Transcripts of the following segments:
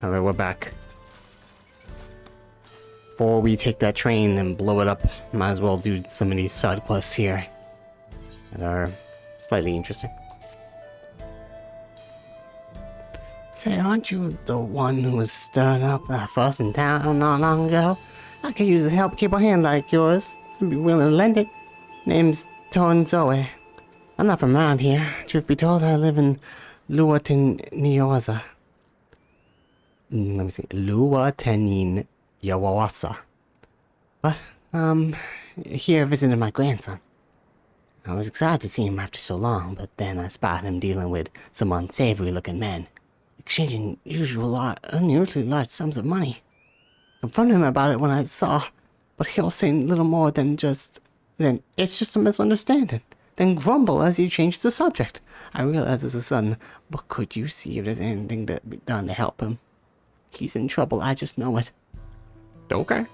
Alright, we're back. Before we take that train and blow it up, might as well do some of these side quests here that are slightly interesting. Say, aren't you the one who was stirring up that fuss in town not long ago? I could use the help keep a hand like yours. I'd be willing to lend it. Name's Torn Zoe. I'm not from around here. Truth be told, I live in Luatin, let me see. Luatenin Yawawasa. But, here visiting my grandson. I was excited to see him after so long, but then I spotted him dealing with some unsavory looking men, exchanging unusually large sums of money. Confronted him about it when I saw, but he'll say little more than it's just a misunderstanding. Then grumble as he changed the subject. I realize it's a son, but could you see if there's anything to be done to help him? He's in trouble, I just know it. Okay.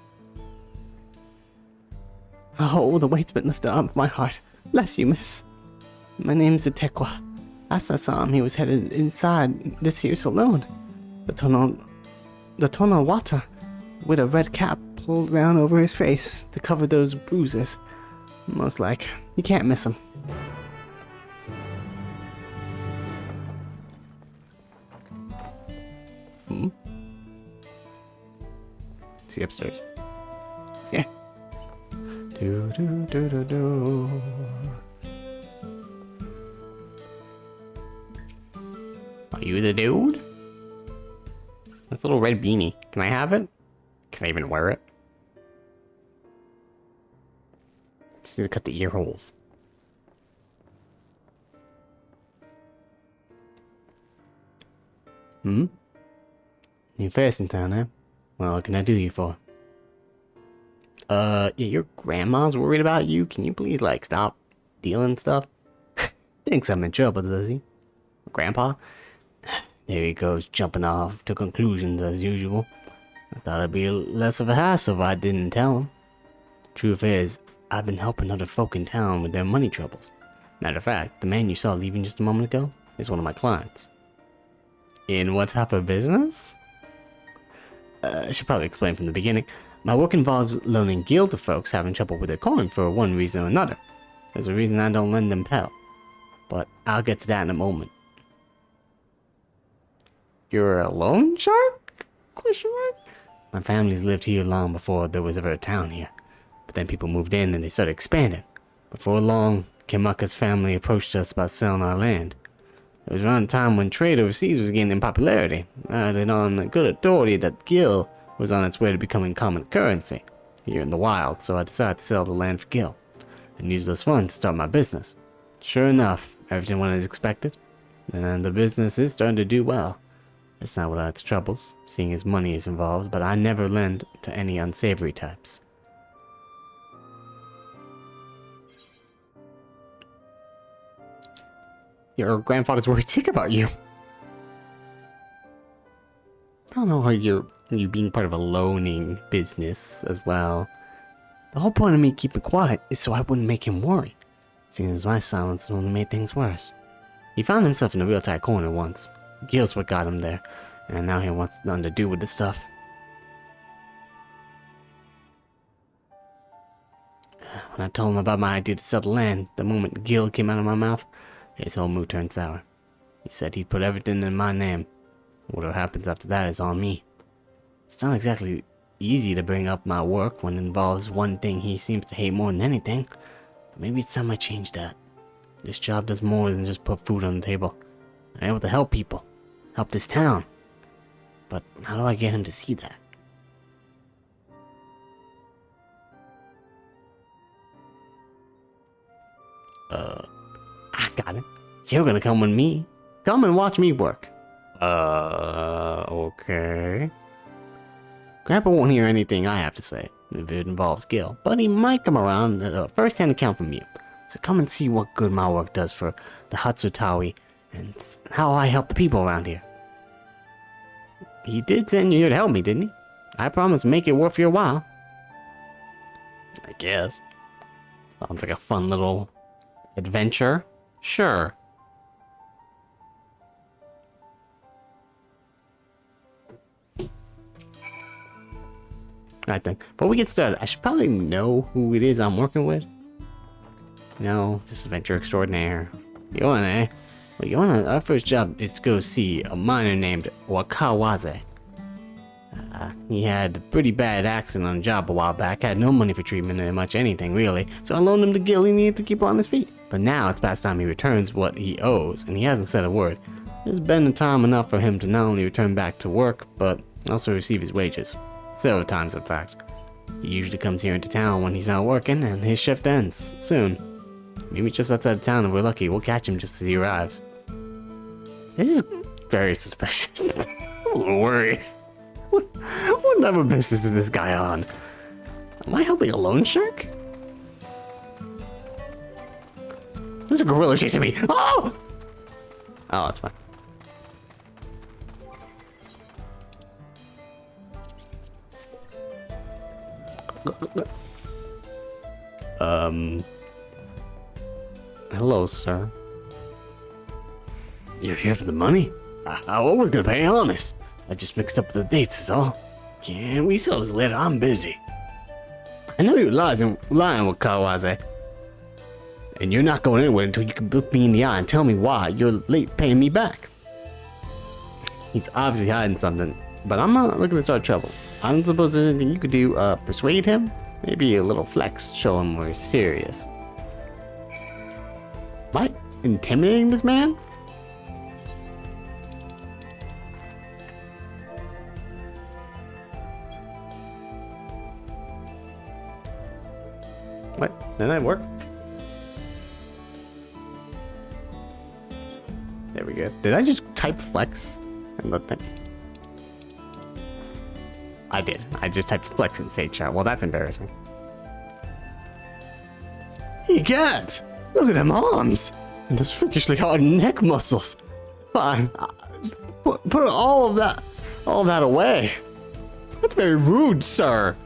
Oh, the weight's been lifted off my heart. Bless you, miss. My name's Atekwa. Last I saw him, he was headed inside this here saloon. The Tonawata, with a red cap pulled round over his face to cover those bruises. Most like. You can't miss him. Is he upstairs? Yeah. Do do do do do. Are you the dude? This little red beanie. Can I have it? Can I even wear it? Just need to cut the ear holes. New face in town, eh? Well, what can I do you for? Yeah, your grandma's worried about you. Can you please, like, stop dealing stuff? Thinks I'm in trouble, does he? Grandpa? There he goes, jumping off to conclusions as usual. I thought it'd be less of a hassle if I didn't tell him. Truth is, I've been helping other folk in town with their money troubles. Matter of fact, the man you saw leaving just a moment ago is one of my clients. In what type of business? I should probably explain from the beginning. My work involves loaning gil to folks having trouble with their coin for one reason or another. There's a reason I don't lend them Pell, but I'll get to that in a moment. You're a loan shark? Question mark? My family's lived here long before there was ever a town here, but then people moved in and they started expanding. Before long, Kimaka's family approached us about selling our land. It was around the time when trade overseas was gaining popularity. I had it on good authority that gil was on its way to becoming common currency here in the wild, so I decided to sell the land for gil and use those funds to start my business. Sure enough, everything went as expected, and the business is starting to do well. It's not without its troubles, seeing as money is involved, but I never lend to any unsavory types. Your grandfather's worried sick about you. I don't know how you being part of a loaning business as well. The whole point of me keeping quiet is so I wouldn't make him worry, seeing as my silence only made things worse. He found himself in a real tight corner once. Gil's what got him there, and now he wants nothing to do with the stuff. When I told him about my idea to sell the land, the moment Gil came out of my mouth, his whole mood turned sour. He said he'd put everything in my name. Whatever happens after that is on me. It's not exactly easy to bring up my work when it involves one thing he seems to hate more than anything. But maybe it's time I change that. This job does more than just put food on the table. I'm able to help people. Help this town. But how do I get him to see that? I got it. You're gonna come with me. Come and watch me work. Okay. Grandpa won't hear anything I have to say if it involves Gil, but he might come around a first-hand account from you. So come and see what good my work does for the Hatsutawi and how I help the people around here. He did send you here to help me, didn't he? I promise to make it worth your while. I guess. Sounds like a fun little adventure. Sure. Right then. Before we get started, I should probably know who it is I'm working with. No, this adventure extraordinaire. Yona, eh? Well, Yona, our first job is to go see a miner named Wakawaze. He had a pretty bad accident on a job a while back, had no money for treatment and much anything really, so I loaned him the gil he needed to keep on his feet. But now it's past time he returns what he owes, and he hasn't said a word. There's been time enough for him to not only return back to work, but also receive his wages. Several times, in fact. He usually comes here into town when he's not working, and his shift ends soon. Maybe just outside of town, and we're lucky, we'll catch him just as he arrives. This is very suspicious. I'm a little worried. What type of business is this guy on? Am I helping a loan shark? There's a gorilla chasing me. Oh! Oh, that's fine. Hello, sir. You're here for the money? I was gonna pay honest. I just mixed up the dates is all. Can we sell this later? I'm busy. I know you're lying with Kawaze. And you're not going anywhere until you can look me in the eye and tell me why you're late paying me back. He's obviously hiding something, but I'm not looking to start trouble. I don't suppose there's anything you could do, persuade him? Maybe a little flex, show him we're serious. Am I intimidating this man? What? Didn't that work? There we go. Did I just type flex? And let that... I did. I just typed flex in say chat. Well, that's embarrassing. He can't! Look at them arms! And those freakishly hard neck muscles. Fine. Just put all of that away. That's very rude, sir.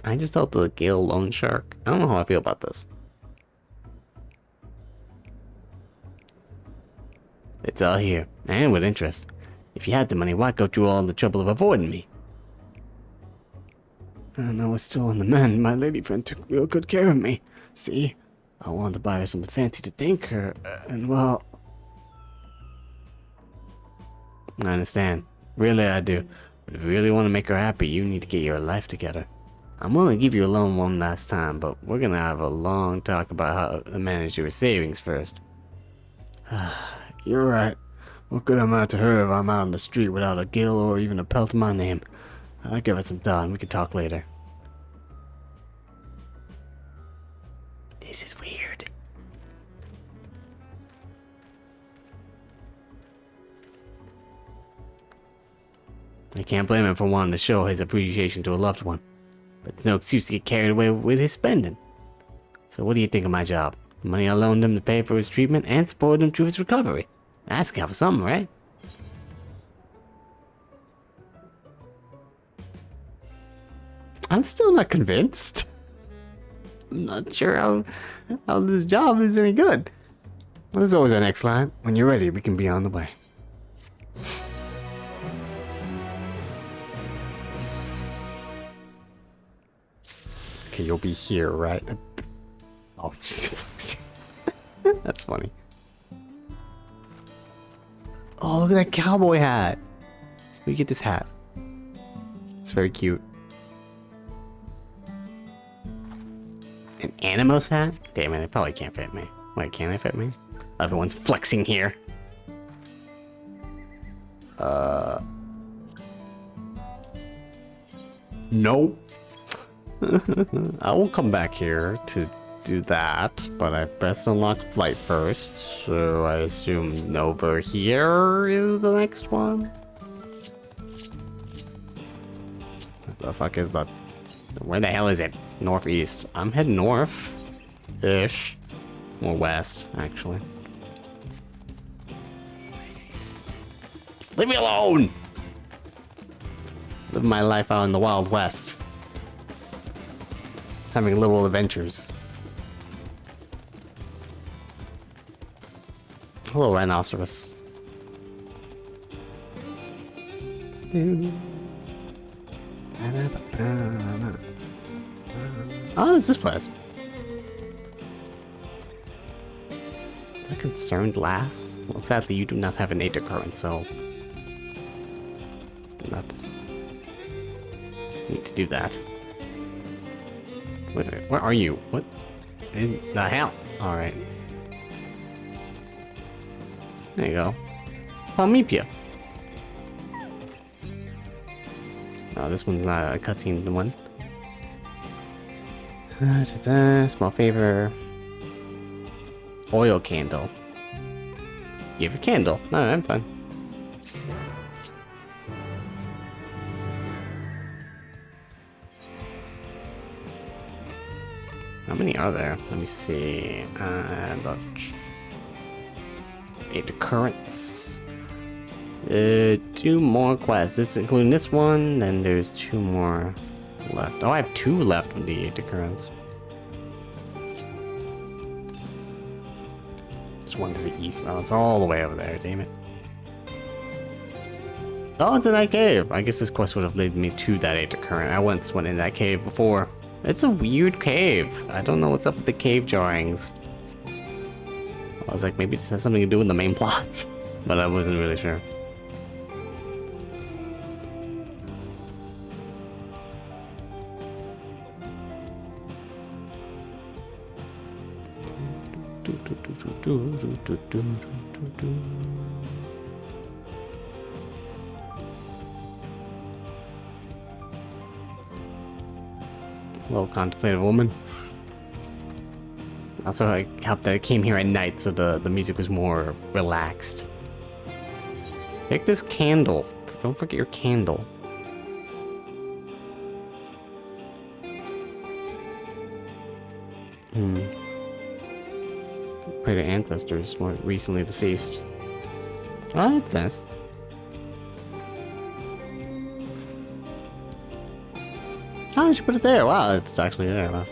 I just helped a Gale loan shark. I don't know how I feel about this. It's all here, and with interest. If you had the money, why go through all the trouble of avoiding me? I know it's still on the mend. My lady friend took real good care of me. See, I wanted to buy her something fancy to thank her, and well... I understand. Really, I do. But if you really want to make her happy, you need to get your life together. I'm willing to give you a loan one last time, but we're gonna have a long talk about how to manage your savings first. You're right. What good am I to her if I'm out on the street without a gill or even a pelt to my name? I'll give it some thought and we can talk later. This is weird. I can't blame him for wanting to show his appreciation to a loved one. But it's no excuse to get carried away with his spending. So what do you think of my job? The money I loaned him to pay for his treatment and support him through his recovery. Ask out for something, right? I'm still not convinced. I'm not sure how this job is any good. Well, there's always our next line. When you're ready, we can be on the way. Okay, you'll be here, right? Oh, that's funny. Oh, look at that cowboy hat. Where you get this hat? It's very cute. An Animos hat? Damn it, it probably can't fit me. Wait, can it fit me? Everyone's flexing here. Nope. I will come back here to do that, but I best unlock flight first, so I assume over here is the next one? What the fuck is that? Where the hell is it? Northeast. I'm heading north-ish. Or west, actually. Leave me alone! Living my life out in the Wild West. Having little adventures. Hello, rhinoceros. Oh, this is this place. Is that concerned lass? Well, sadly, you do not have an Aether current, so do not need to do that. Wait, where are you? What in the hell? All right. There you go. Palmipia. Oh, this one's not a cutscene one. Small favor. Oil candle. Give a candle. Alright, I'm fine. How many are there? Let me see. About 8 currents. 2 more quests. This including this one. Then there's 2 more left. Oh, I have 2 left of the 8 currents. There's one to the east. Oh, it's all the way over there. Damn it. Oh, it's in that cave. I guess this quest would have led me to that 8 current. I once went in that cave before. It's a weird cave. I don't know what's up with the cave drawings. I was like, maybe this has something to do with the main plot, but I wasn't really sure. Hello, contemplative woman. Also, I helped that I came here at night, so the music was more relaxed. Take this candle. Don't forget your candle. Pray to ancestors more recently deceased. Oh, that's nice. Oh, I should put it there. Wow, it's actually there. Wow.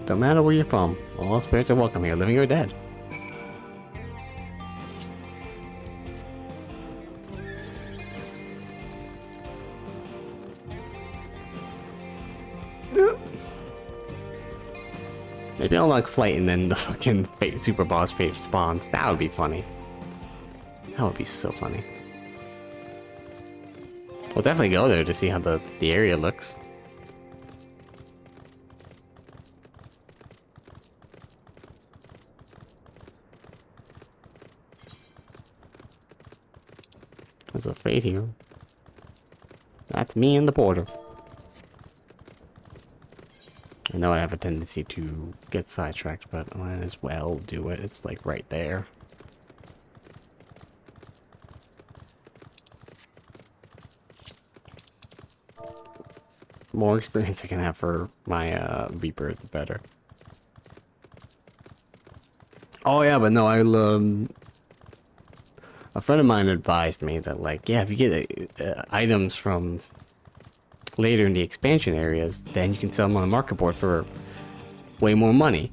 Don't matter where you're from. All spirits are welcome here, living or dead. Maybe I'll like flight and then the fucking fate super boss fate spawns. That would be funny. That would be so funny. We'll definitely go there to see how the area looks. There's a fate here. That's me and the porter. I know I have a tendency to get sidetracked, but I might as well do it. It's like right there. The more experience I can have for my Reaper, the better. Oh yeah, but no, a friend of mine advised me that, like, yeah, if you get items from later in the expansion areas, then you can sell them on the market board for way more money.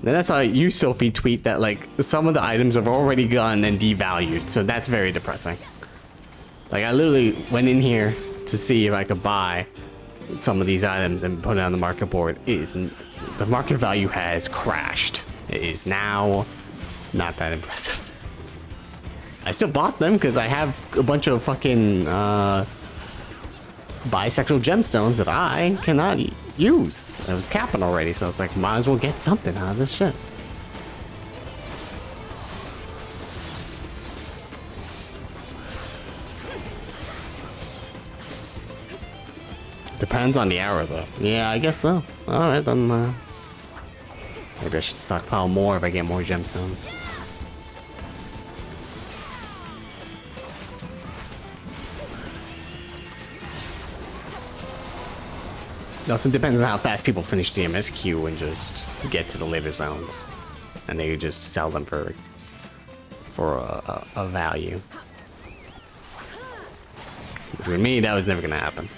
Then I saw you, Sophie, tweet that, like, some of the items have already gone and devalued, so that's very depressing. Like, I literally went in here to see if I could buy some of these items and put it on the market board. The market value has crashed. It is now not that impressive. I still bought them because I have a bunch of fucking bisexual gemstones that I cannot use. I was capping already, so it's like, might as well get something out of this shit. Depends on the hour, though. Yeah, I guess so. Alright, then, maybe I should stockpile more if I get more gemstones. It also depends on how fast people finish the MSQ and just get to the later zones. And they just sell them for a value. For me, that was never gonna happen.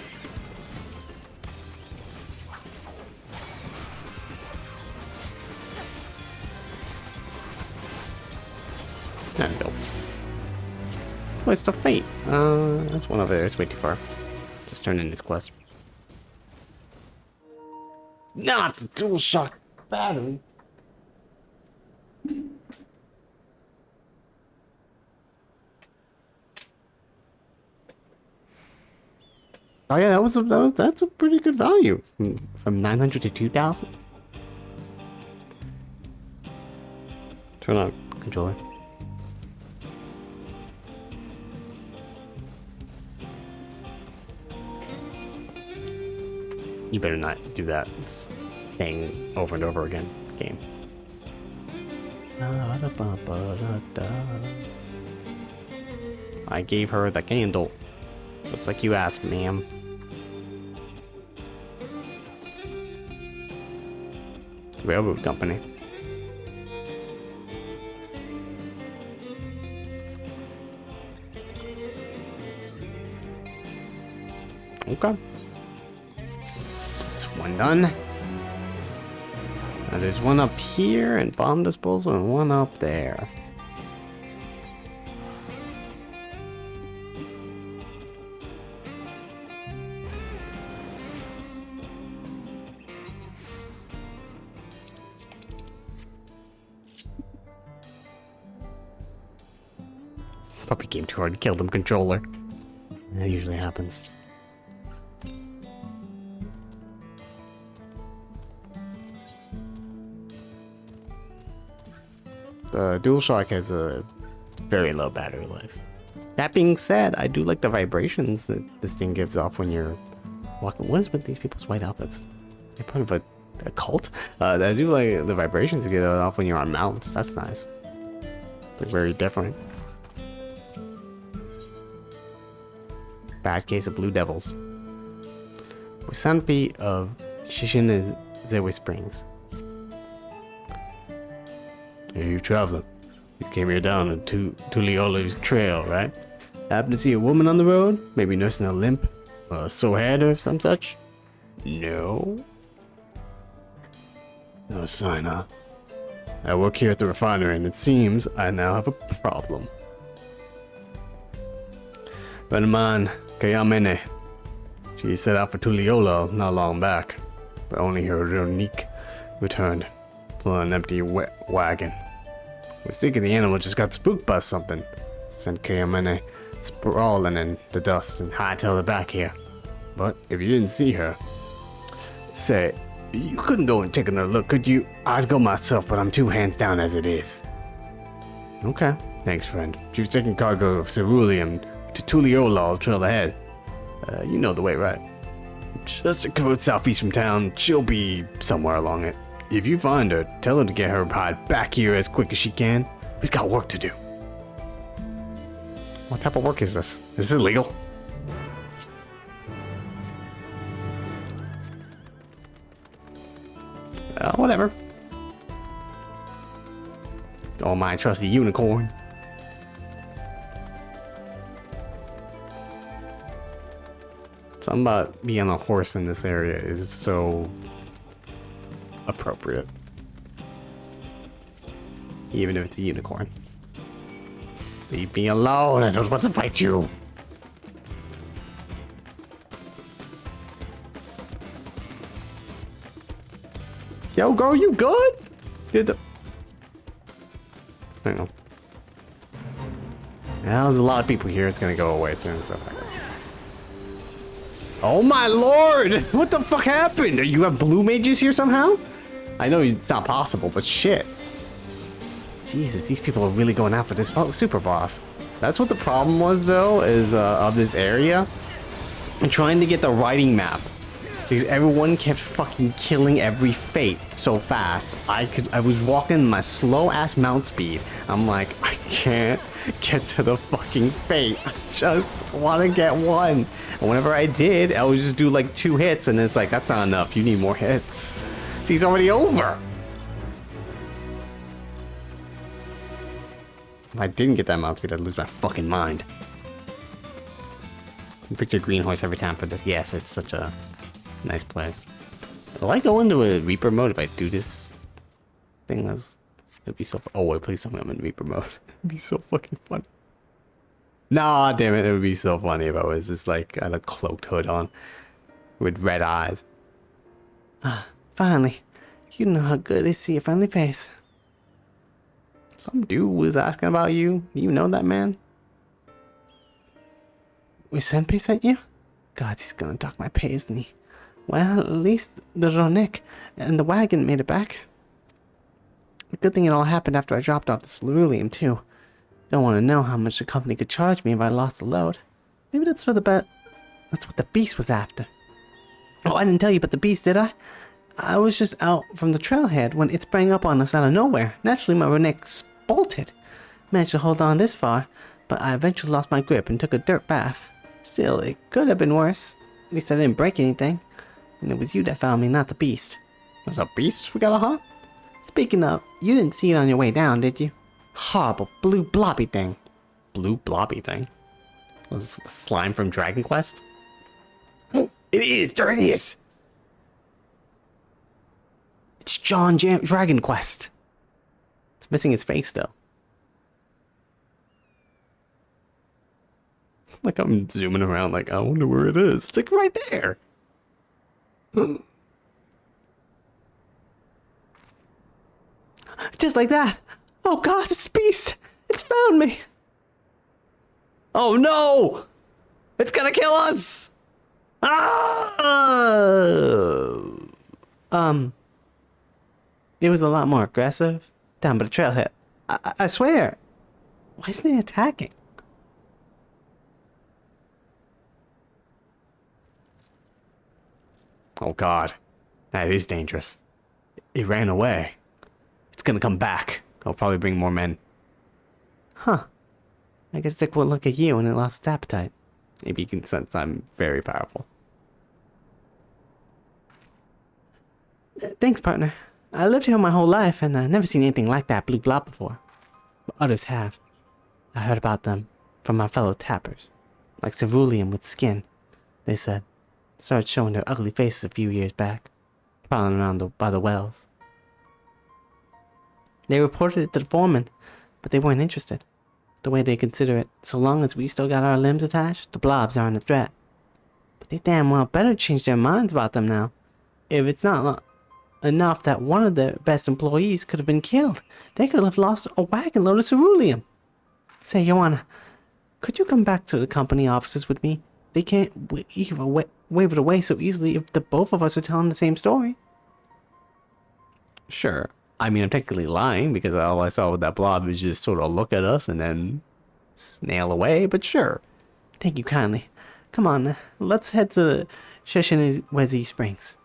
There we go. Quest of Fate. That's one over there. It's way too far. Just turn in this quest. Not the DualShock battery. Oh yeah, that's a pretty good value. From 900 to 2,000. Turn on controller. You better not do that thing over and over again. Game. I gave her the candle. Just like you asked, ma'am. Railroad company. Okay. That's one done. Now there's one up here and bomb disposal and one up there. Puppy game too hard to kill them controller. That usually happens. The DualShock has a very low battery life. That being said, I do like the vibrations that this thing gives off when you're walking. What is with these people's white outfits? They're part of a cult? I do like the vibrations that get off when you're on mounts. That's nice. They're very different. Bad case of Blue Devils. Wisanpi of Shishin-Zewe Springs. Hey, you traveler. You came here down a Tuliola's trail, right? Happen to see a woman on the road? Maybe nursing a limp? A sore head or some such? No? No sign, huh? I work here at the refinery and it seems I now have a problem. Friend of mine, Kayamene. She set out for Tuliola not long back, but only her unique returned, pulling an empty wagon. Was thinking the animal just got spooked by something. Sent Kayamene sprawling in the dust and hightailed her back here. But if you didn't see her, say, you couldn't go and take another look, could you? I'd go myself, but I'm 2 hands down as it is. Okay, thanks, friend. She was taking cargo of ceruleum to Tuliola trail ahead. You know the way, right? Just a road southeast from town. She'll be somewhere along it. If you find her, tell her to get her ride back here as quick as she can. We've got work to do. What type of work is this? Is this illegal? Whatever. Oh, my trusty unicorn. Something about being on a horse in this area is so appropriate. Even if it's a unicorn. Leave me alone, I don't want to fight you. Yo, girl, you good? Hang on. Now, there's a lot of people here. It's gonna go away soon, so. Oh my lord! What the fuck happened? Do you have blue mages here somehow? I know it's not possible, but shit. Jesus, these people are really going out for this super boss. That's what the problem was, though, is of this area. I'm trying to get the writing map. Because everyone kept fucking killing every fate so fast. I was walking my slow ass mount speed. I'm like, I can't get to the fucking fate. I just want to get one. And whenever I did, I would just do like 2 hits, and it's like, that's not enough. You need more hits. See, he's already over. If I didn't get that mount speed, I'd lose my fucking mind. I picked a green horse every time for this. Yes, it's such a nice place. Will I go into a Reaper mode if I do this thing? It'd be so oh wait, please tell me I'm gonna be promoted. It'd be so fucking funny. Nah, damn it, it would be so funny if I was just like had a cloaked hood on with red eyes. Ah, finally. You know how good it is to see a friendly face. Some dude was asking about you. You know that man? Wait, Senpai sent you? God, he's gonna dock my pay, isn't he? Well, at least the Ronik and the wagon made it back. A good thing it all happened after I dropped off the ceruleum, too. Don't want to know how much the company could charge me if I lost the load. Maybe that's for the bet. That's what the beast was after. Oh, I didn't tell you about the beast, did I? I was just out from the trailhead when it sprang up on us out of nowhere. Naturally, my Ronik bolted. Managed to hold on this far, but I eventually lost my grip and took a dirt bath. Still, it could have been worse. At least I didn't break anything. And it was you that found me, not the beast. There's a beast we got a hunt? Speaking of, you didn't see it on your way down, did you? Horrible blue blobby thing. Blue blobby thing? Was it the slime from Dragon Quest? It is! There it is! It's Dragon Quest. It's missing its face, though. Like I'm zooming around like, I wonder where it is. It's like right there. Just like that. Oh god, it's a beast. It's found me. Oh no! It's gonna kill us! Ah! It was a lot more aggressive down by the trailhead. I swear. Why isn't it attacking? Oh god, that is dangerous. It ran away. It's gonna come back. I'll probably bring more men. Huh. I guess Dick will look at you and it lost its appetite. Maybe you can sense I'm very powerful. Thanks, partner. I lived here my whole life and I've never seen anything like that blue blob before. But others have. I heard about them from my fellow tappers. Like ceruleum with skin, they said. Started showing their ugly faces a few years back, prowling around by the wells. They reported it to the foreman, but they weren't interested. The way they consider it, so long as we still got our limbs attached, the blobs aren't a threat. But they damn well better change their minds about them now. If it's not enough that one of their best employees could have been killed, they could have lost a wagon load of ceruleum. Say, Joanna, could you come back to the company offices with me? They can't wave it away so easily if the both of us are telling the same story. Sure. I mean, I'm technically lying because all I saw with that blob is just sort of look at us and then snail away, but sure. Thank you kindly. Come on, let's head to Sheshinwezi Springs.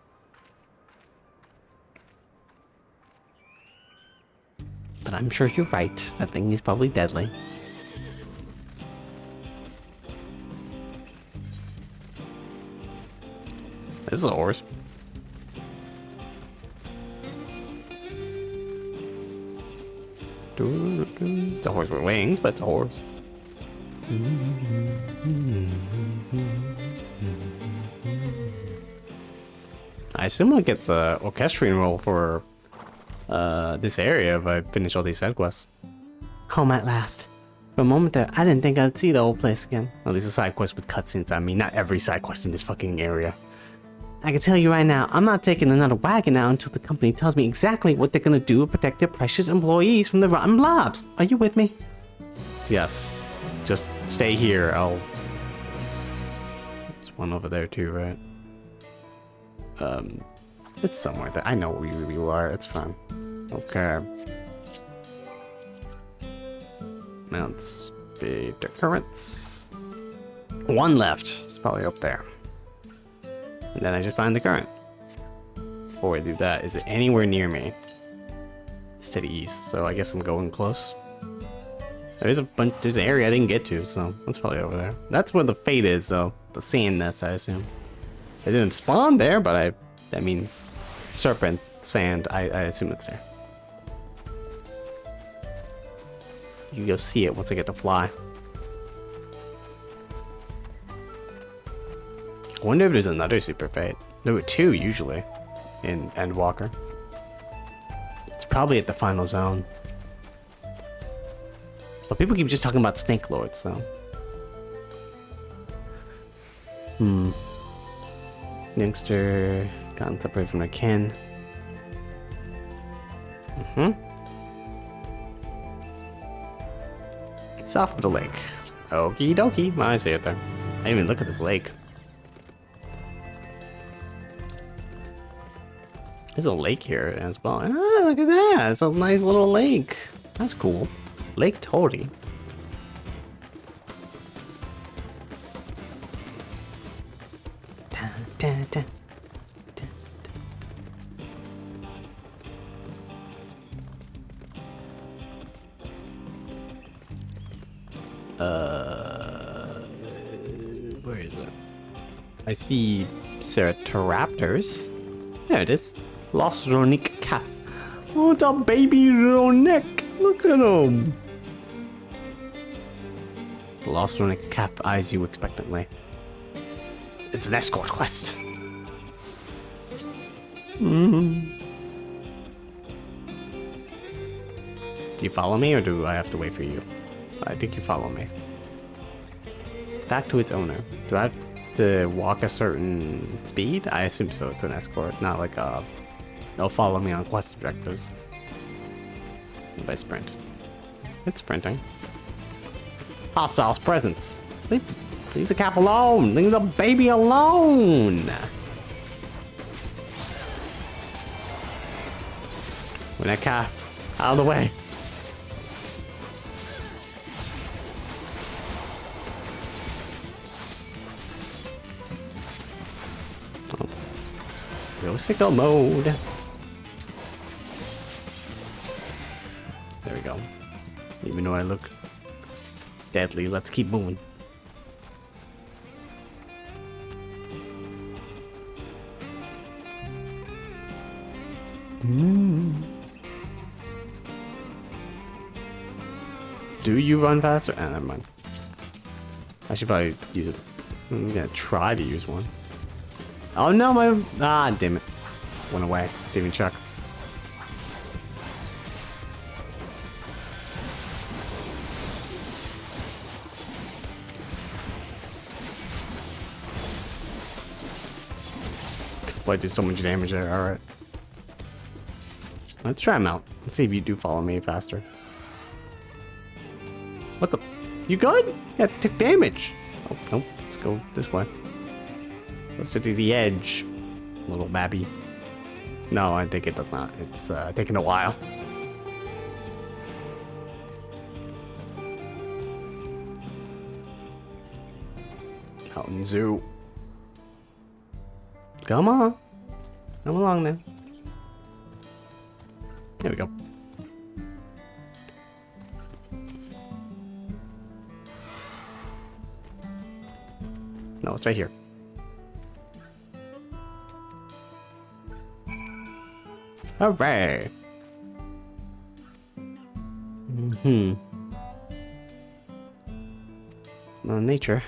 But I'm sure you're right. That thing is probably deadly. This is a horse. It's a horse with wings, but it's a horse. I assume I'll get the orchestrion role for this area if I finish all these side quests. Home at last. For a moment there, I didn't think I'd see the old place again. At least a side quest with cutscenes. I mean, not every side quest in this fucking area. I can tell you right now, I'm not taking another wagon out until the company tells me exactly what they're gonna do to protect their precious employees from the rotten blobs. Are you with me? Yes. Just stay here. There's one over there too, right? It's somewhere there. I know where you are. It's fine. Okay. Mount Speed Currents. One left. It's probably up there. And then I just find the current. Before I do that, is it anywhere near me? It's to the east, so I guess I'm going close. There's an area I didn't get to, so that's probably over there. That's where the fate is, though. The sand nest, I assume. It didn't spawn there, but I mean, serpent, sand, I assume it's there. You can go see it once I get to fly. I wonder if there's another super fate. There were two usually in Endwalker. It's probably at the final zone. But people keep just talking about Snake Lord, so. Youngster gotten separated from their kin. It's off of the lake. Okie dokie. I see it there. I didn't even look at this lake. There's a lake here as well. Ah, look at that. It's a nice little lake. That's cool. Lake Tori. Dun, dun, dun. Where is it? I see Ceratoraptors. There it is. Lost Ronic calf. Oh, it's a baby Ronic. Look at him. The Lost Ronic calf eyes you expectantly. It's an escort quest. Do you follow me, or do I have to wait for you? I think you follow me. Back to its owner. Do I have to walk a certain speed? I assume so. It's an escort, not like a... They'll follow me on quest objectives. By sprint. It's sprinting. Hostiles presence. Leave the calf alone. Leave the baby alone. When that calf out of the way. Go sicko mode. There we go. Even though I look deadly, let's keep moving. Do you run faster? Ah, never mind. I should probably use it. I'm gonna try to use one. Oh no, my... Ah, damn it. Went away. Didn't even check. Boy, I did so much damage there. Alright. Let's try him out. Let's see if you do follow me faster. What the... You good? Yeah, took damage. Oh, nope. Let's go this way. Closer to the edge, little babby. No, I think it does not. It's taking a while. Mountain Zoo. Come on. Come along then. There we go. No, it's right here. Hooray! Well, nature.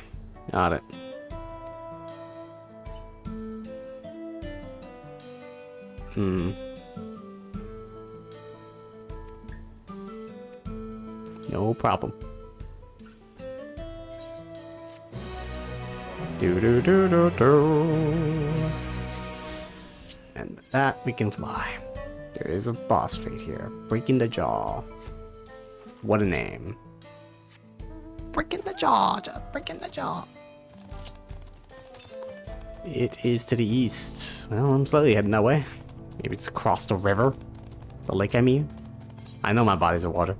Got it. No problem. And with that, we can fly. There is a boss fight here. Breaking the Jaw. What a name. Breaking the Jaw, breaking the Jaw. It is to the east. Well, I'm slowly heading that way. Maybe it's across the river. The lake, I mean. I know my body's in water.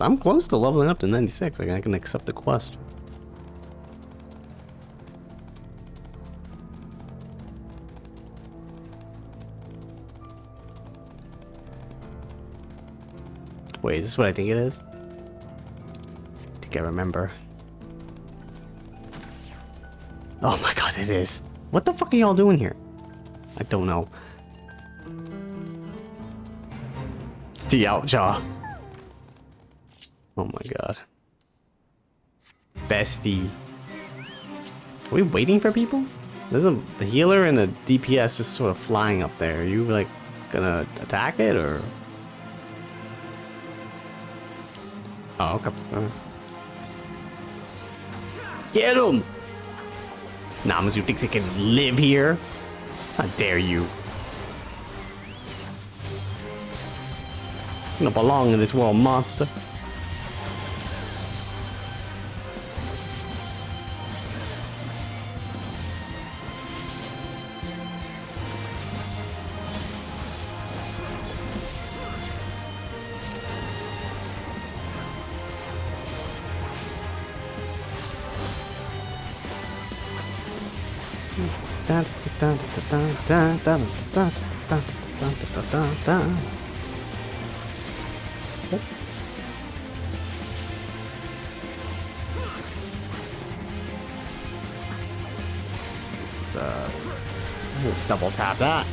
I'm close to leveling up to 96. I can accept the quest. Wait, is this what I think it is? I think I remember. Oh my god, it is. What the fuck are y'all doing here? I don't know. It's the Outjaw. Oh my god. Bestie. Are we waiting for people? There's a healer and a DPS just sort of flying up there. Are you like gonna attack it or? Oh, okay. Get him! Namazu thinks he can live here? How dare you? You don't belong in this world, monster. Just double tap that.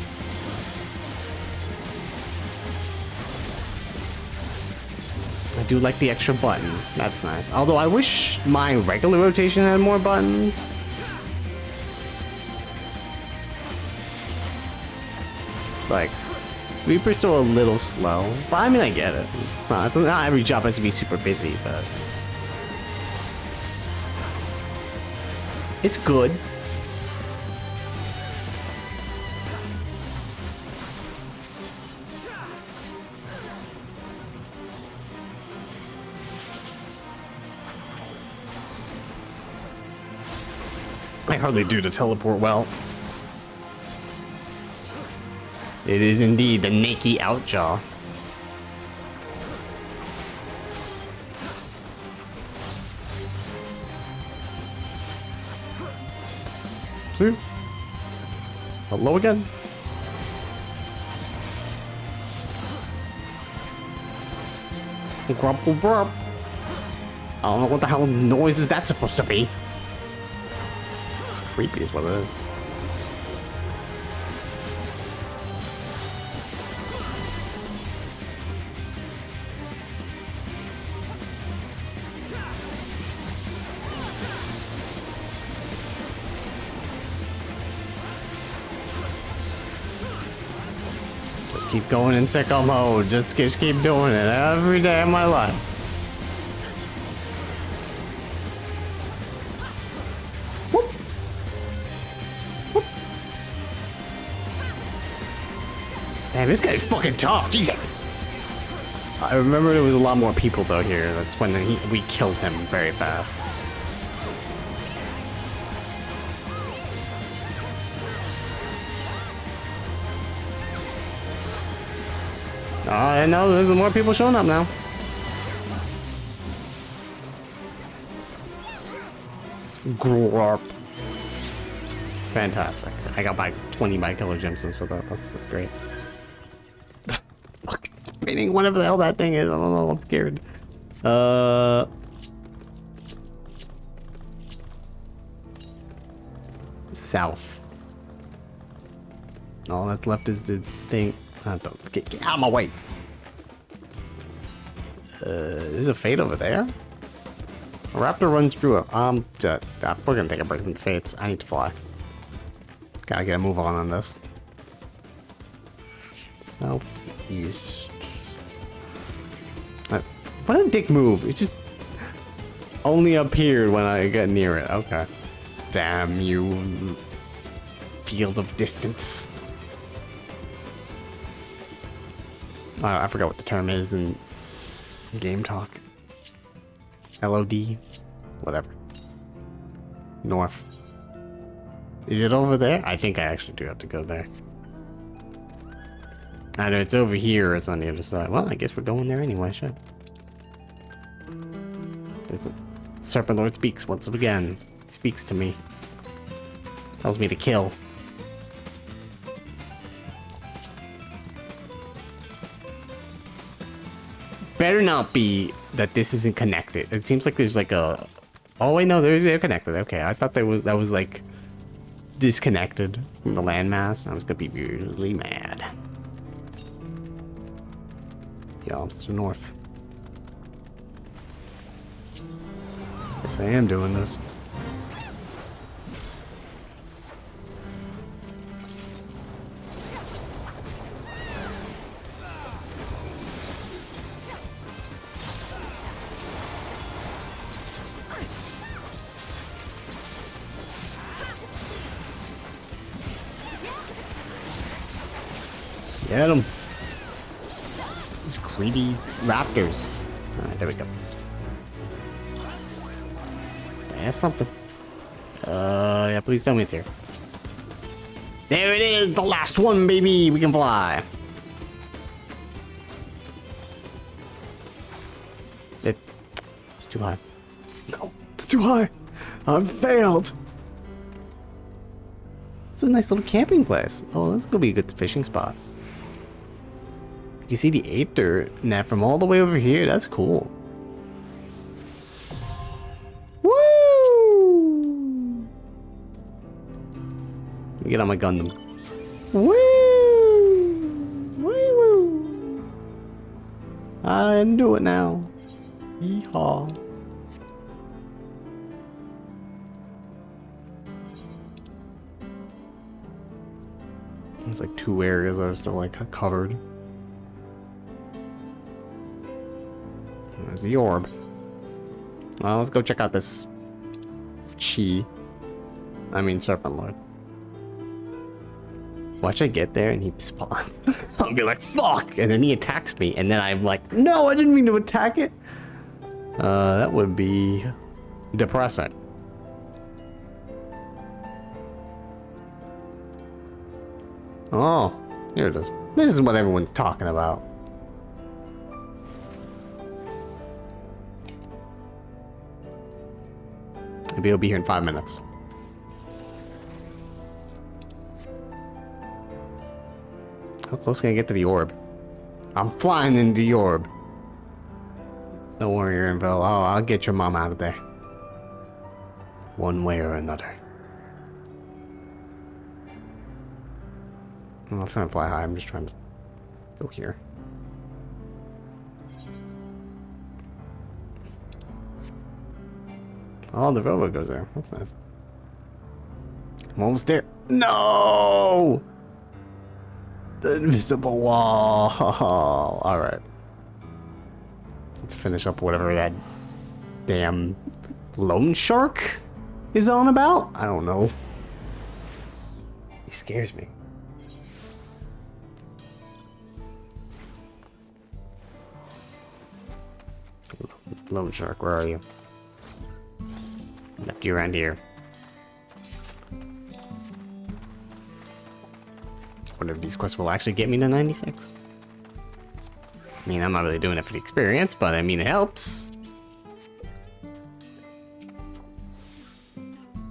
I do like the extra button. That's nice. Although I wish my regular rotation had more buttons. Like, Reaper's still a little slow, but I mean, I get it. It's not every job has to be super busy, but it's good. I hardly do to teleport well. It is indeed the Nakey Outjaw. See? Hello again. Grumple grump. I don't know what the hell noise is that supposed to be. It's creepy is what it is. Keep going in sicko mode. Just keep doing it every day of my life. Whoop. Whoop. Damn, this guy's fucking tough. Jesus. I remember there was a lot more people though here. That's when we killed him very fast. Oh, I know there's more people showing up now. Grorp. Fantastic. I got my 20 by killer gemstones for that. That's great. Fuck, spinning whatever the hell that thing is. I don't know. I'm scared. South. All that's left is the thing. Don't get out of my way. There's a fate over there. A raptor runs through it. We're gonna take a break from the fates. I need to fly. Gotta get a move on this. Southeast. What a dick move. It just only appeared when I got near it. Okay. Damn you. Field of distance. I forgot what the term is in game talk. LOD, whatever. North. Is it over there? I think I actually do have to go there. Either it's over here or it's on the other side. Well, I guess we're going there anyway, shit. Serpent Lord speaks once again. He speaks to me. Tells me to kill. Better not be that this isn't connected. It seems like there's like a... Oh wait, no, they're connected. Okay, I thought that was like disconnected from the landmass. I was gonna be really mad. Yeah, I'm to the north. Guess I am doing this. Get him. These greedy raptors. Alright, there we go. That's something. Yeah, please tell me it's here. There it is, the last one, baby. We can fly. It's too high. No, it's too high. I've failed. It's a nice little camping place. Oh, this is gonna be a good fishing spot. You can see the aether net from all the way over here. That's cool. Woo! Let me get on my Gundam. Woo! Woo! I can do it now. Yeehaw. There's like 2 areas that are still like covered. There's the orb. Well, let's go check out this Serpent Lord. Watch I get there and he spawns. I'll be like, fuck! And then he attacks me, and then I'm like, no, I didn't mean to attack it! That would be depressing. Oh, here it is. This is what everyone's talking about. Maybe he'll be here in 5 minutes. How close can I get to the orb? I'm flying into the orb. Don't worry, Erinville. I'll get your mom out of there. One way or another. I'm not trying to fly high. I'm just trying to go here. Oh, the railroad goes there. That's nice. I'm almost there. No! The invisible wall. Alright. Let's finish up whatever that damn loan shark is on about. I don't know. He scares me. Loan shark, where are you? Left you around here. Wonder if these quests will actually get me to 96. I mean, I'm not really doing it for the experience, but I mean, it helps.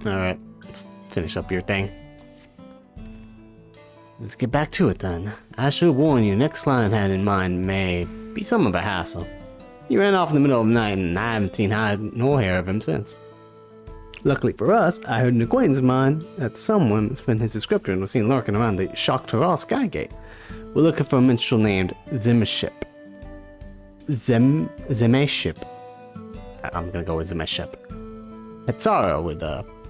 Alright, let's finish up your thing. Let's get back to it then. I should warn you, next line I had in mind may be some of a hassle. He ran off in the middle of the night and I haven't seen hide nor hair of him since. Luckily for us, I heard an acquaintance of mine that someone has been his description was seen lurking around the Shaktaral Skygate. We're looking for a minstrel named Zemeship. Zemeship. I'm gonna go with Zemeship. Hetzara with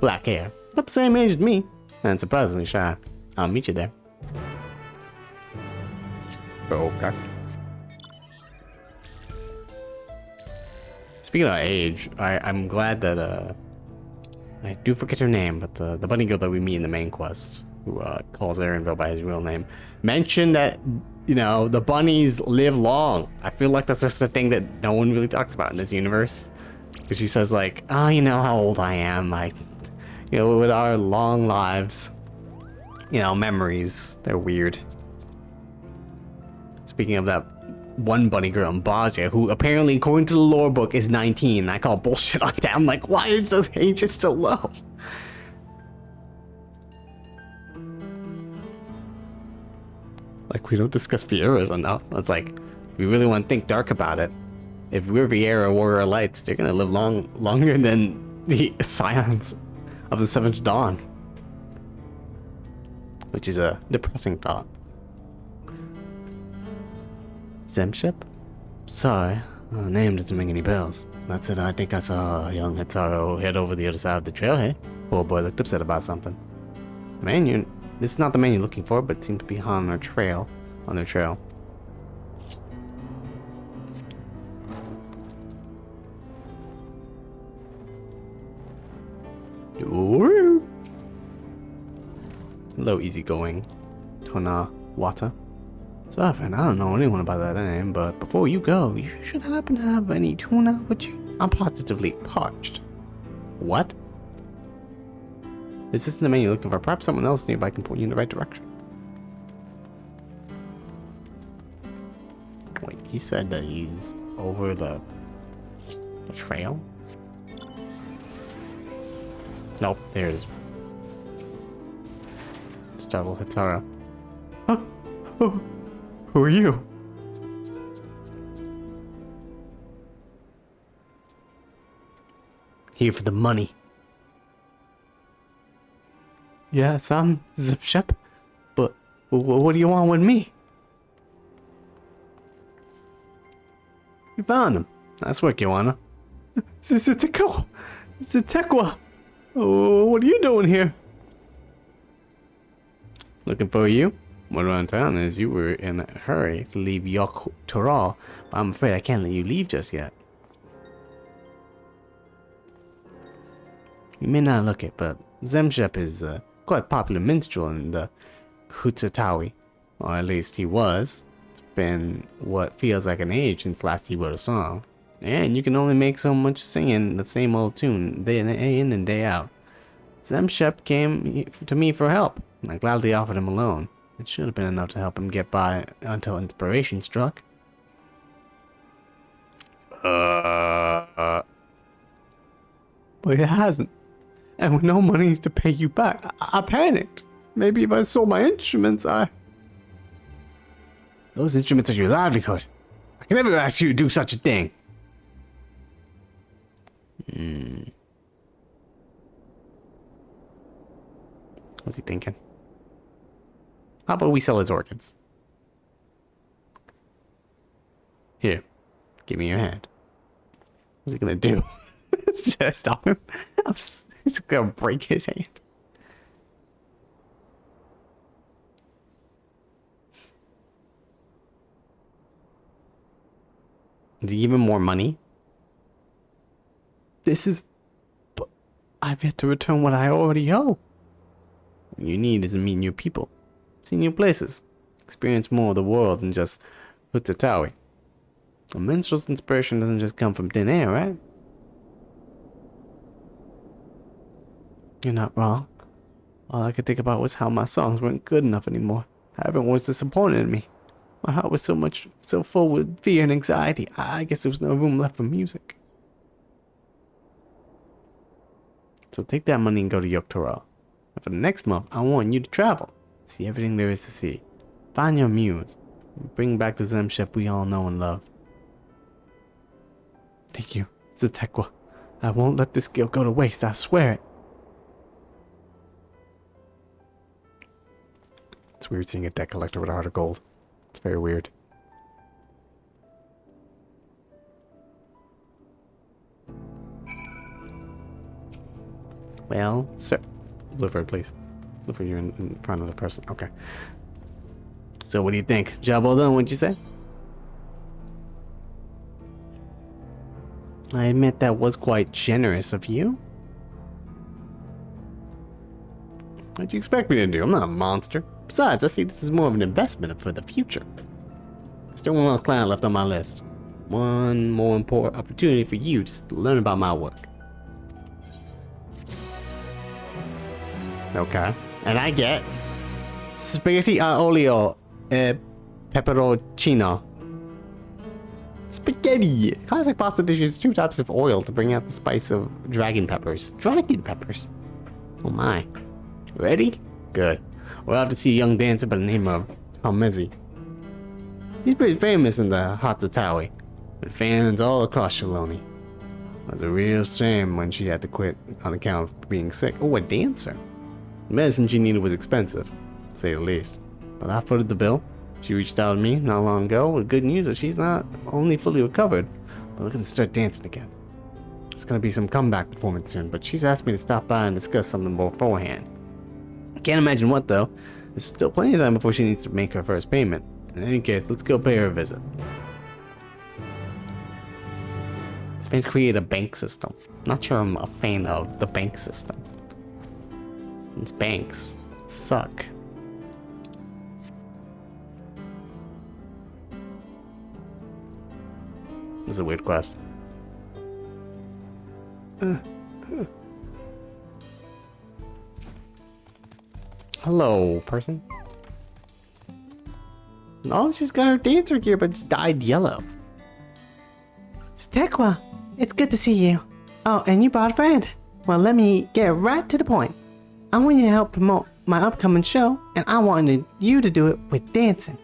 black hair, about the same age as me, and surprisingly shy. I'll meet you there. Okay. Speaking of age, I'm glad that I do forget her name, but the bunny girl that we meet in the main quest, who calls Erinville by his real name, mentioned that, you know, the bunnies live long. I feel like that's just a thing that no one really talks about in this universe. Because she says like, oh, you know how old I am. You know, with our long lives, you know, memories, they're weird. Speaking of that one bunny girl in Bosnia, who apparently, according to the lore book, is 19. I call bullshit on that. I'm like, why is the age so low? Like, we don't discuss Vieras enough. It's like, we really want to think dark about it. If we're Viera Warrior Lights, they're gonna live longer than the Scions of the Seventh Dawn. Which is a depressing thought. Zemship? Sorry, name doesn't ring any bells. That said, I think I saw a young Hetaro head over the other side of the trailhead. Poor boy looked upset about something. Man, this is not the man you're looking for, but it seemed to be on their trail. Hello, easygoing Tona Wata. So, friend, I don't know anyone about that name, but before you go, you should happen to have any tuna with you. I'm positively parched. What? This isn't the man you're looking for. Perhaps someone else nearby can point you in the right direction. Wait, he said that he's over the trail? Nope, there it is. Startle Hitara. Huh? Oh, who are you? Here for the money. Yes, I'm Zipshep, but what do you want with me? You found him. Nice work, Joanna. Zitekwa! Oh, what are you doing here? Looking for you? What around town is you were in a hurry to leave Yok Toral, but I'm afraid I can't let you leave just yet. You may not look it, but Zemshep is quite a popular minstrel in the Hutsatawi, or at least he was. It's been what feels like an age since last he wrote a song. And you can only make so much singing the same old tune day in and day out. Zemshep came to me for help, and I gladly offered him a loan. It should have been enough to help him get by until inspiration struck. But it hasn't. And with no money to pay you back, I panicked. Maybe if I sold my instruments, Those instruments are your livelihood. I can never ask you to do such a thing. What's he thinking? How about we sell his organs? Here, give me your hand. What's he gonna do? Should I stop him? He's gonna break his hand. Did he give him more money? But I've yet to return what I already owe. What you need is to meet new people, see new places, experience more of the world than just Hutsatawi. A minstrel's inspiration doesn't just come from thin air, right? You're not wrong. All I could think about was how my songs weren't good enough anymore. How everyone was disappointed in me. My heart was so full with fear and anxiety. I guess there was no room left for music. So take that money and go to Yoktoral. And for the next month, I want you to travel. See everything there is to see. Find your muse. And bring back the Zemshep we all know and love. Thank you, Zitekwa. I won't let this skill go to waste, I swear it. It's weird seeing a debt collector with a heart of gold. It's very weird. Well, sir. Liver, please. Liver, you're in front of the person. Okay. So what do you think? Job well done, what'd you say? I admit that was quite generous of you. What'd you expect me to do? I'm not a monster. Besides, I see this as more of an investment for the future. Still one last client left on my list. One more important opportunity for you to learn about my work. Okay. And I get spaghetti olio pepperoncino. Spaghetti! Classic pasta dish uses 2 types of oil to bring out the spice of dragon peppers. Dragon peppers? Oh my. Ready? Good. We'll have to see a young dancer by the name of Tomezi. She's pretty famous in the Hatsutawi, with fans all across Shaloni. It was a real shame when she had to quit on account of being sick. Oh, a dancer. The medicine she needed was expensive, to say the least. But I footed the bill. She reached out to me not long ago with good news that she's not only fully recovered, but looking to start dancing again. There's gonna be some comeback performance soon, but she's asked me to stop by and discuss something beforehand. I can't imagine what though. There's still plenty of time before she needs to make her first payment. In any case, let's go pay her a visit. This man's created a bank system. Not sure I'm a fan of the bank system. Since banks suck. This is a weird quest. Hello, person. No, she's got her dancer gear, but it's dyed yellow. Stekwa, it's good to see you. Oh, and you brought a friend. Well, let me get right to the point. I want you to help promote my upcoming show, and I wanted you to do it with dancing.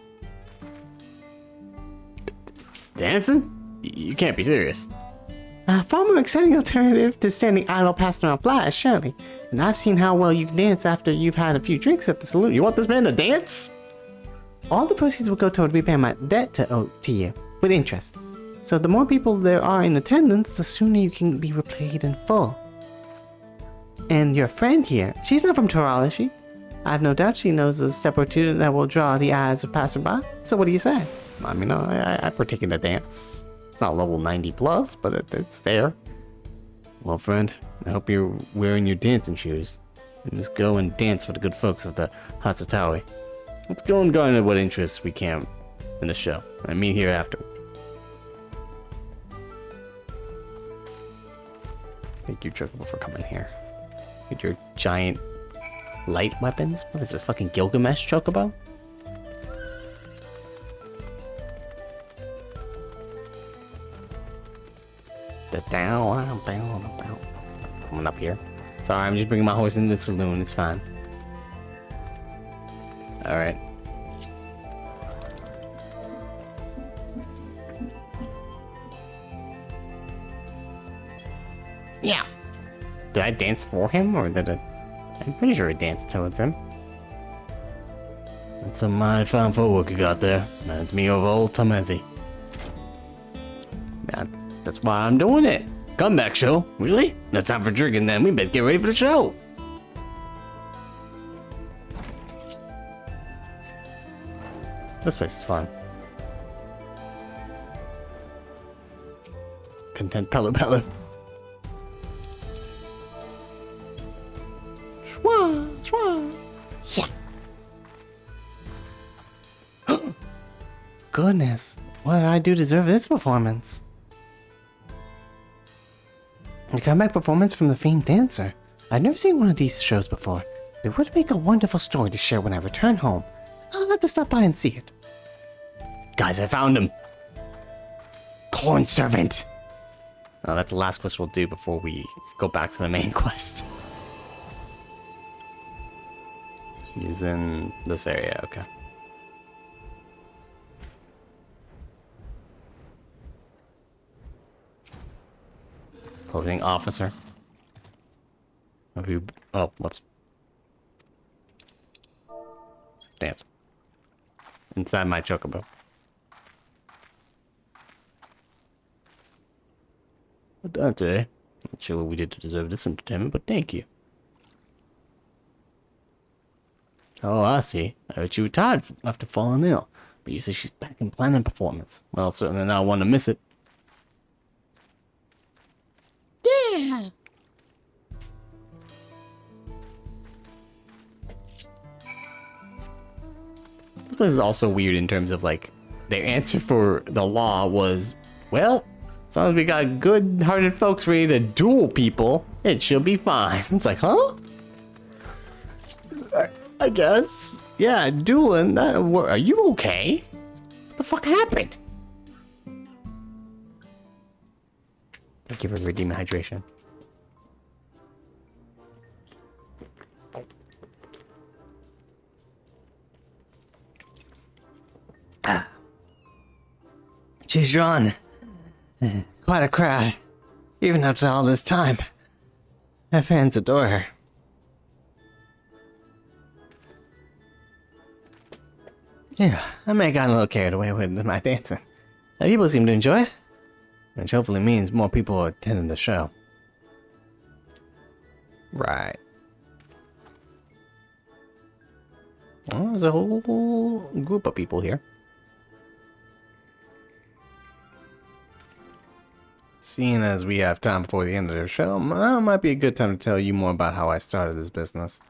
Dancing? You can't be serious. A far more exciting alternative to standing idle passing around flies, surely. And I've seen how well you can dance after you've had a few drinks at the saloon. You want this man to dance? All the proceeds will go toward repaying my debt to you, with interest. So the more people there are in attendance, the sooner you can be repaid in full. And your friend here, she's not from Toral, is she? I have no doubt she knows a step or two that will draw the eyes of passerby. So what do you say? I mean, I partake in the dance. It's not level 90 plus, but it's there. Well, friend, I hope you're wearing your dancing shoes. And just go and dance for the good folks of the Hatsutawi. Let's go and garner what interest we can in the show. I meet here after. Thank you, Chocobo, for coming here. Get your giant light weapons. What is this, fucking Gilgamesh Chocobo? Coming up here. Sorry, I'm just bringing my horse into the saloon. It's fine. All right. Yeah. Did I dance for him, or did I? I'm pretty sure I danced towards him. That's some mighty fine footwork you got there. Reminds me of old Tomezi. That's why I'm doing it. Comeback show? Really? No time for drinking then. We best get ready for the show. This place is fun. Content Pello Pello. Shwa, shwa. Yeah. Goodness, what did I do to deserve this performance? A comeback performance from the famed dancer. I've never seen one of these shows before. It would make a wonderful story to share when I return home. I'll have to stop by and see it. Guys, I found him. Corn Servant. Oh, that's the last quest we'll do before we go back to the main quest. He's in this area, okay. Clothing officer. Have you? Oh, whoops. Dance. Inside my chocobo. Dante. Not sure what we did to deserve this entertainment, but thank you. Oh, I see. I heard you were tired after falling ill, but you say she's back in planning performance. Well, certainly not want to miss it. Yeah. This place is also weird in terms of like their answer for the law was, well, as long as we got good-hearted folks ready to duel people, it should be fine. It's like, huh? I guess. Yeah, dueling. That, are you okay? What the fuck happened? Thank you for redeeming hydration. Ah. She's drawn quite a crowd, even after all this time. Her fans adore her. Yeah, I may have gotten a little carried away with my dancing. People seem to enjoy it, which hopefully means more people are attending the show. Right. Well, there's a whole group of people here. Seeing as we have time before the end of the show, well, might be a good time to tell you more about how I started this business.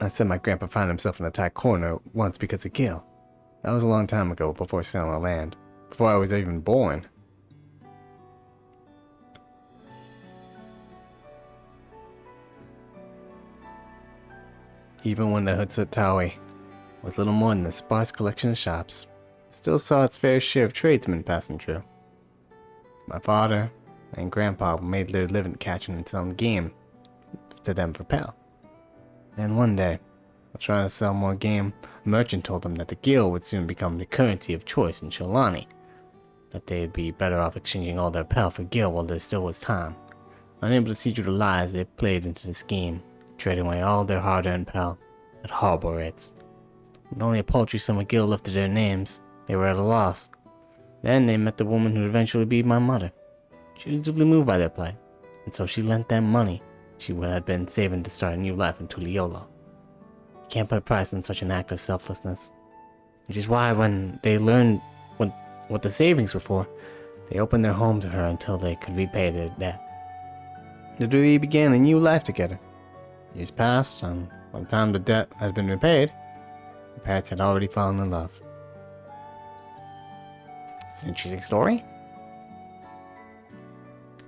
I said my grandpa found himself in a tight corner once because of Gil. That was a long time ago, before selling the land. before I was even born. Even when the Hutsutawi was little more than a sparse collection of shops, it still saw its fair share of tradesmen passing through. My father and grandpa made their living catching and selling game to them for pal. Then one day, while trying to sell more game, a merchant told them that the gil would soon become the currency of choice in Sholani, that they'd be better off exchanging all their pal for gil while there still was time. Unable to see through the lies, they played into the scheme, trading away all their hard-earned pal at horrible rates. With only a paltry sum of gil left to their names, they were at a loss. Then they met the woman who would eventually be my mother. She was deeply moved by their plight, and so she lent them money she had been saving to start a new life in Tuliyola. You can't put a price on such an act of selflessness. Which is why when they learned what the savings were for, they opened their home to her until they could repay their debt. The three began a new life together. Years passed, and by the time the debt had been repaid, the parents had already fallen in love. It's an interesting story.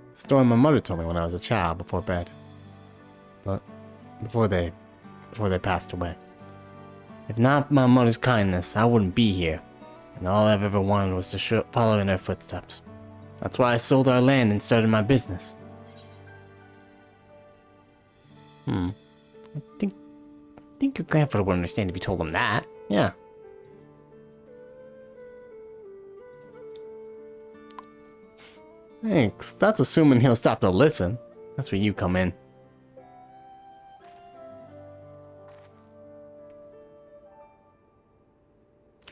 It's a story my mother told me when I was a child before bed. But before they passed away. If not my mother's kindness, I wouldn't be here. And all I've ever wanted was to follow in her footsteps. That's why I sold our land and started my business. I think your grandfather would understand if you told him that. Yeah. Thanks. That's assuming he'll stop to listen. That's where you come in.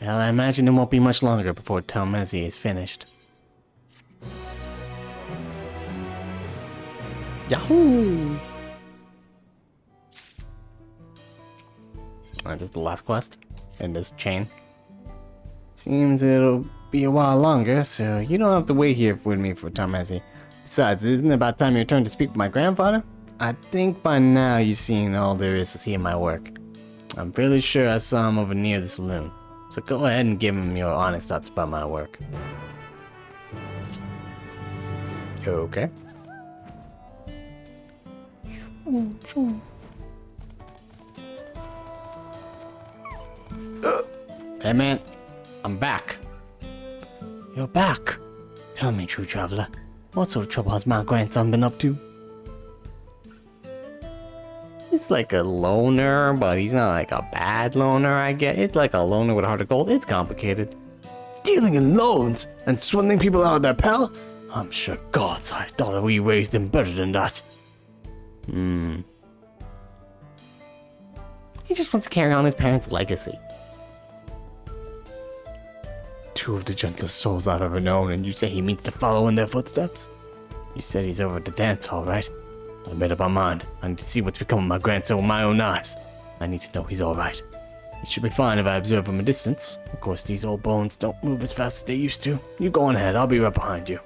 Well, I imagine it won't be much longer before Talmezi is finished. Yahoo! This is the last quest in this chain. Seems it'll be a while longer, so you don't have to wait here with me for Talmezi. Besides, isn't it about time your turn to speak with my grandfather? I think by now you've seen all there is to see in my work. I'm fairly sure I saw him over near the saloon. So go ahead and give him your honest thoughts about my work. Okay. Hey man, I'm back. You're back? Tell me, true traveler, what sort of trouble has my grandson been up to? He's like a loner, but he's not like a bad loner, I guess. It's like a loner with a heart of gold. It's complicated. Dealing in loans and swindling people out of their pal? I'm sure gods, I thought we raised him better than that. He just wants to carry on his parents' legacy. Two of the gentlest souls I've ever known, and you say he means to follow in their footsteps? You said he's over at the dance hall, right? I made up my mind. I need to see what's become of my grandson with my own eyes. I need to know he's alright. It should be fine if I observe from a distance. Of course, these old bones don't move as fast as they used to. You go on ahead, I'll be right behind you.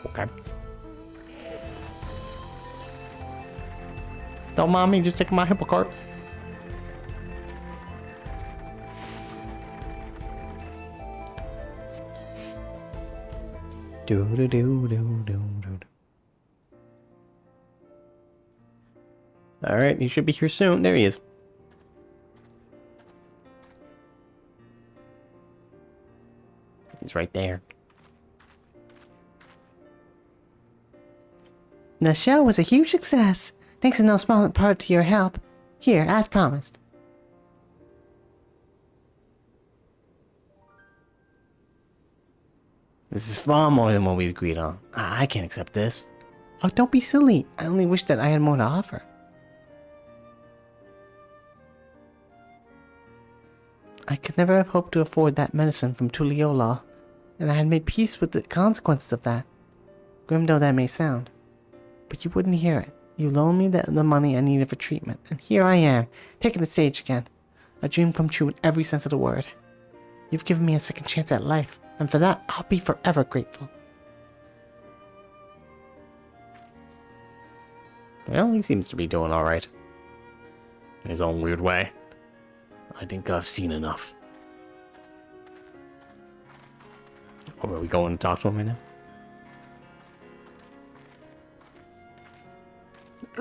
Okay. Don't mind me just taking my hippocart. Alright, he should be here soon. There he is. He's right there. The show was a huge success. Thanks in no small part to your help. Here, as promised. This is far more than what we agreed on. I can't accept this. Oh, don't be silly. I only wish that I had more to offer. I could never have hoped to afford that medicine from Tuliyola, and I had made peace with the consequences of that. Grim though that may sound. But you wouldn't hear it. You loaned me the money I needed for treatment, and here I am, taking the stage again. A dream come true in every sense of the word. You've given me a second chance at life, and for that, I'll be forever grateful. Well, he seems to be doing alright. In his own weird way. I think I've seen enough. Or are we going to talk to him right now?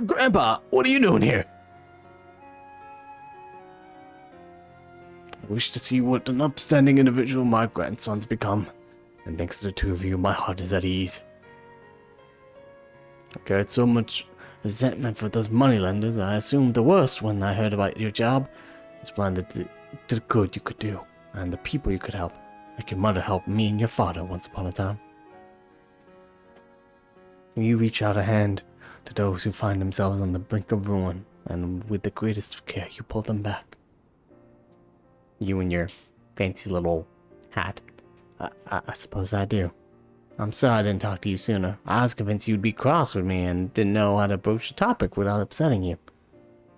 Grandpa, what are you doing here? I wish to see what an upstanding individual my grandson's become. And thanks to the two of you, my heart is at ease. I carried so much resentment for those moneylenders, I assumed the worst when I heard about your job. It's blinded to the good you could do, and the people you could help. Like your mother helped me and your father once upon a time. You reach out a hand to those who find themselves on the brink of ruin, and with the greatest of care, you pull them back. You and your fancy little hat. I suppose I do. I'm sorry I didn't talk to you sooner. I was convinced you'd be cross with me and didn't know how to broach the topic without upsetting you.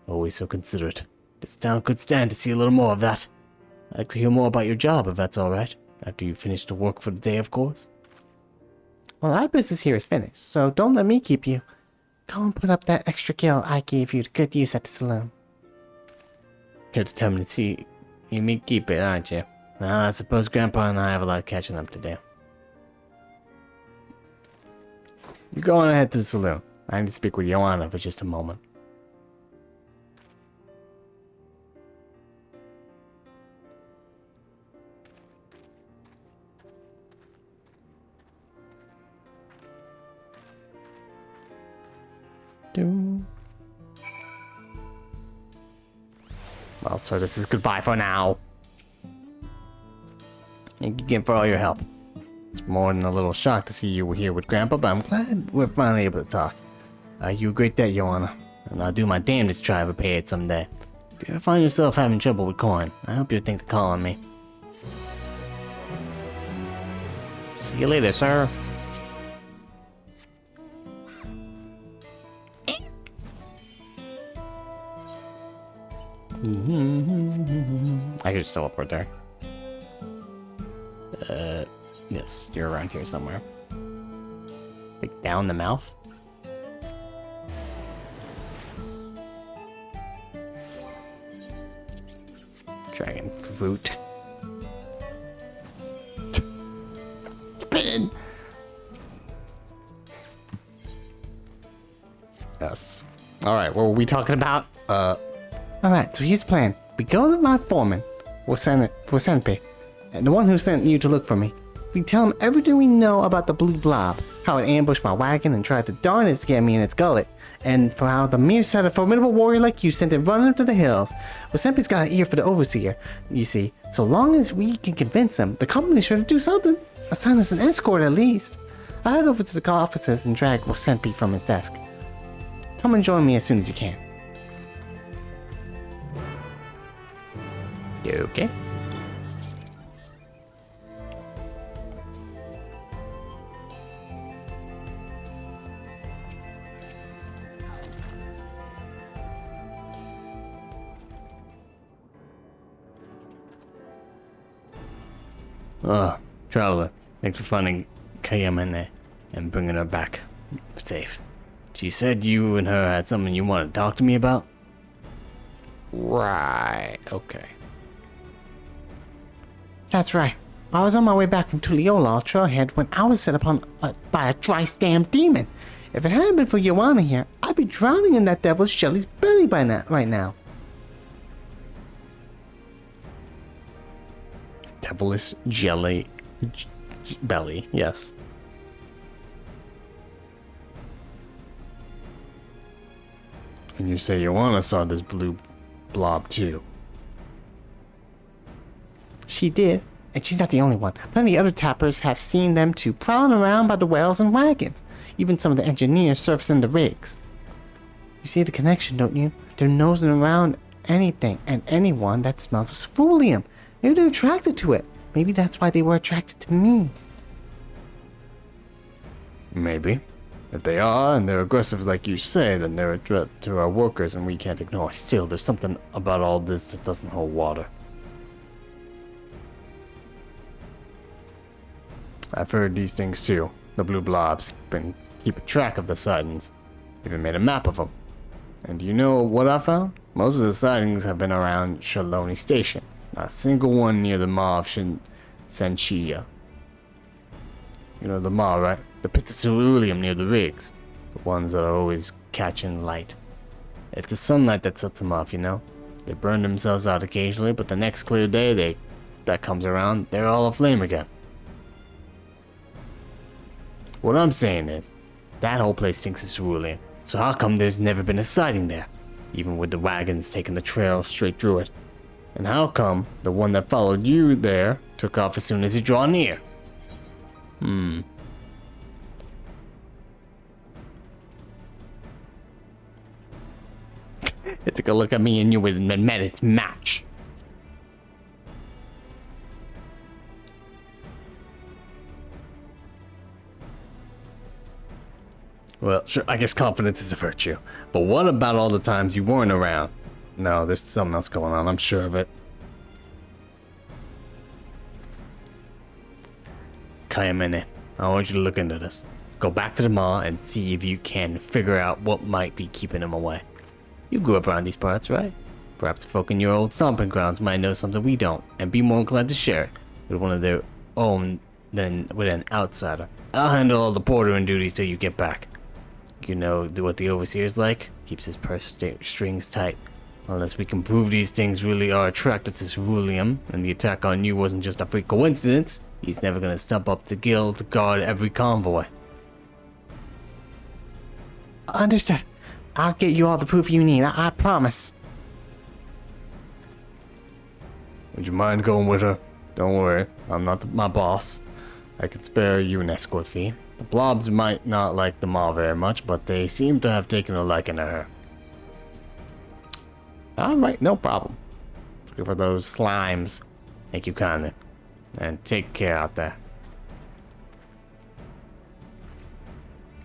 Always so considerate. This town could stand to see a little more of that. I'd like to hear more about your job, if that's alright. After you finish the work for the day, of course. Well, our business here is finished, so don't let me keep you. Go and put up that extra gill I gave you to good use at the saloon. You're determined to see me keep it, aren't you? Well, I suppose Grandpa and I have a lot of catching up to do. You're going ahead to the saloon. I need to speak with Joanna for just a moment. Well, so this is goodbye for now. Thank you again for all your help. It's more than a little shock to see you here with Grandpa, but I'm glad we're finally able to talk. You a great debt, Joanna, and I'll do my damnedest to try to repay it someday. If you ever find yourself having trouble with coin, I hope you'll think to call on me. See you later, sir. I could just teleport there. Yes, you're around here somewhere. Like down the mouth? Dragon fruit. Yes. Alright, what were we talking about? Alright, so here's the plan. We go to my foreman, Wasenpe, and the one who sent you to look for me. We tell him everything we know about the blue blob, how it ambushed my wagon and tried to darn it to get me in its gullet, and for how the mere sight of a formidable warrior like you sent it running up to the hills. Wasempe's got an ear for the overseer, you see. So long as we can convince him, the company's sure to do something. Assign us an escort at least. I head over to the offices and drag Wasempe from his desk. Come and join me as soon as you can. Okay. Traveler, thanks for finding Kayamene and bringing her back safe. She said you and her had something you wanted to talk to me about? Right, okay. That's right. I was on my way back from Tuliola, Trailhead, when I was set upon by a dry-stamped demon. If it hadn't been for Joanna here, I'd be drowning in that devil's Shelly's belly right now. Devilish jelly belly, yes. And you say Joanna saw this blue blob too? She did, and she's not the only one. Plenty of other tappers have seen them too, prowling around by the wells and wagons. Even some of the engineers surfacing the rigs. You see the connection, don't you? They're nosing around anything and anyone that smells of ceruleum. Maybe they're attracted to it. Maybe that's why they were attracted to me. Maybe. If they are, and they're aggressive like you say, then they're a threat to our workers and we can't ignore. Still, there's something about all this that doesn't hold water. I've heard these things too. The blue blobs been keeping track of the sightings. Even made a map of them. And do you know what I found? Most of the sightings have been around Shaloni Station. Not a single one near the Maw of Senchia. You know the maw, right? The pits of ceruleum near the rigs. The ones that are always catching light. It's the sunlight that sets them off, you know? They burn themselves out occasionally, but the next clear day that comes around, they're all aflame again. What I'm saying is, that whole place stinks of cerulean. So how come there's never been a sighting there? Even with the wagons taking the trail straight through it. And how come the one that followed you there took off as soon as you draw near? It took a look at me and you and admit it's match. Well, sure, I guess confidence is a virtue. But what about all the times you weren't around? No, there's something else going on, I'm sure of it. Kayamene, I want you to look into this. Go back to the maw and see if you can figure out what might be keeping him away. You grew up around these parts, right? Perhaps folk in your old stomping grounds might know something we don't, and be more inclined to share it with one of their own than with an outsider. I'll handle all the bordering duties till you get back. You know what the overseer's like? Keeps his purse strings tight. Unless we can prove these things really are attracted to ceruleum, and the attack on you wasn't just a freak coincidence, he's never gonna stump up the guild to guard every convoy. Understood. I'll get you all the proof you need, I promise. Would you mind going with her? Don't worry, I'm not my boss. I can spare you an escort fee. The blobs might not like the maw very much, but they seem to have taken a liking to her. Alright, no problem. Let's go for those slimes. Thank you kindly. And take care out there.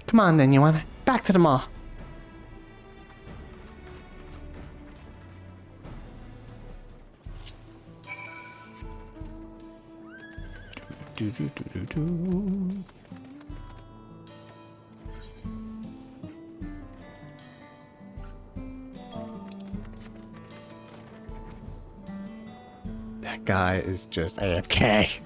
Come on then, you wanna? Back to the maw. That guy is just AFK.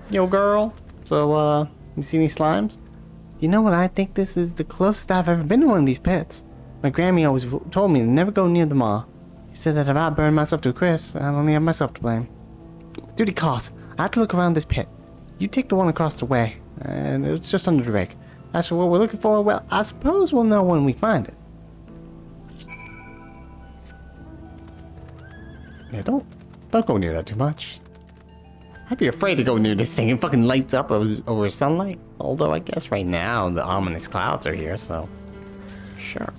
Yo, girl. So, you see any slimes? You know what, I think this is the closest I've ever been to one of these pits. My Grammy always told me to never go near the maw. She said that if I burn myself to a crisp, I'll only have myself to blame. Duty calls. I have to look around this pit. You take the one across the way, and it's just under the rig. As for what we're looking for, well, I suppose we'll know when we find it. Yeah, don't go near that too much. I'd be afraid to go near this thing. It fucking lights up over sunlight. Although I guess right now the ominous clouds are here, so sure.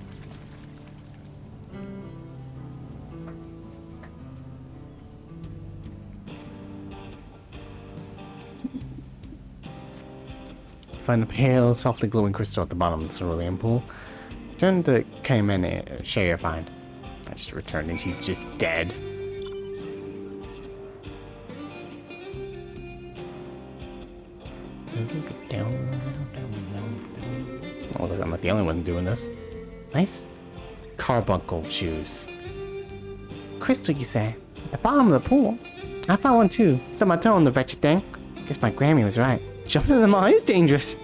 Find a pale, softly glowing crystal at the bottom of the cerulean pool. Turn to Kaimene, share your find. I just returned and she's just dead. Oh, because I'm not the only one doing this. Nice carbuncle shoes. Crystal, you say? At the bottom of the pool? I found one too. Stubbed my toe on the wretched thing. Guess my Grammy was right. Jumping in the maw is dangerous.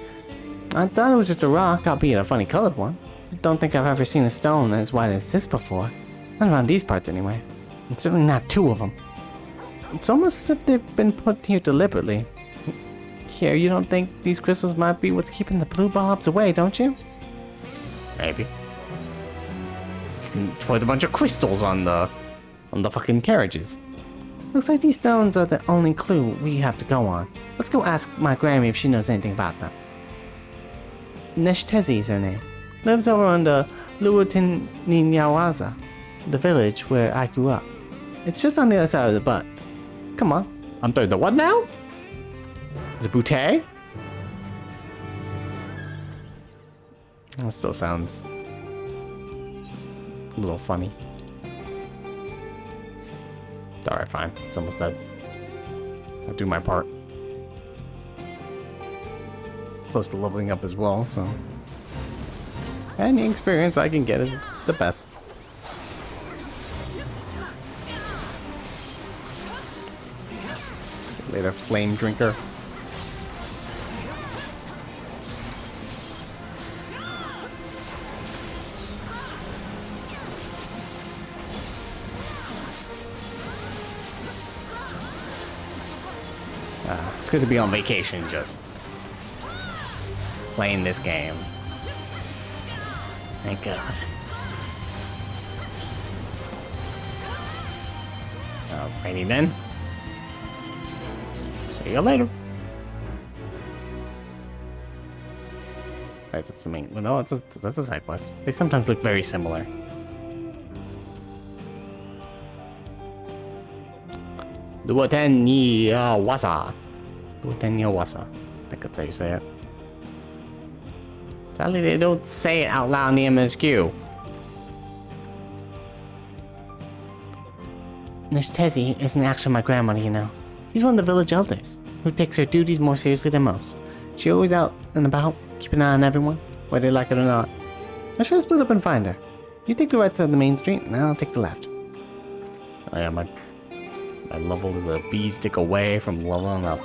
I thought it was just a rock, albeit a funny colored one. Don't think I've ever seen a stone as wide as this before. Not around these parts anyway. And certainly not two of them. It's almost as if they've been put here deliberately. Here, you don't think these crystals might be what's keeping the blue blobs away, don't you? Maybe. You can put a bunch of crystals on the fucking carriages. Looks like these stones are the only clue we have to go on. Let's go ask my Grammy if she knows anything about them. Neshtezi is her name. Lives over on the Luatinyawaza, the village where I grew up. It's just on the other side of the butt. Come on. I'm doing the what now? The bouteille? That still sounds a little funny. Alright, fine. It's almost dead. I'll do my part. Close to leveling up as well, so Any experience I can get is the best. Later, flame drinker. It's good to be on vacation, just playing this game. Thank God. Alrighty then. See you later. Right, that's the main. Well, no, that's a side quest. They sometimes look very similar. Luotenya Wasa. Luotenya Wasa. I think that's how you say it. Sadly, they don't say it out loud in the MSQ. Miss Tezzy isn't actually my grandmother, you know. She's one of the village elders, who takes her duties more seriously than most. She's always out and about, keeping an eye on everyone, whether they like it or not. I should split up and find her. You take the right side of the main street, and I'll take the left. Oh yeah, my level is a bee's stick away from leveling up.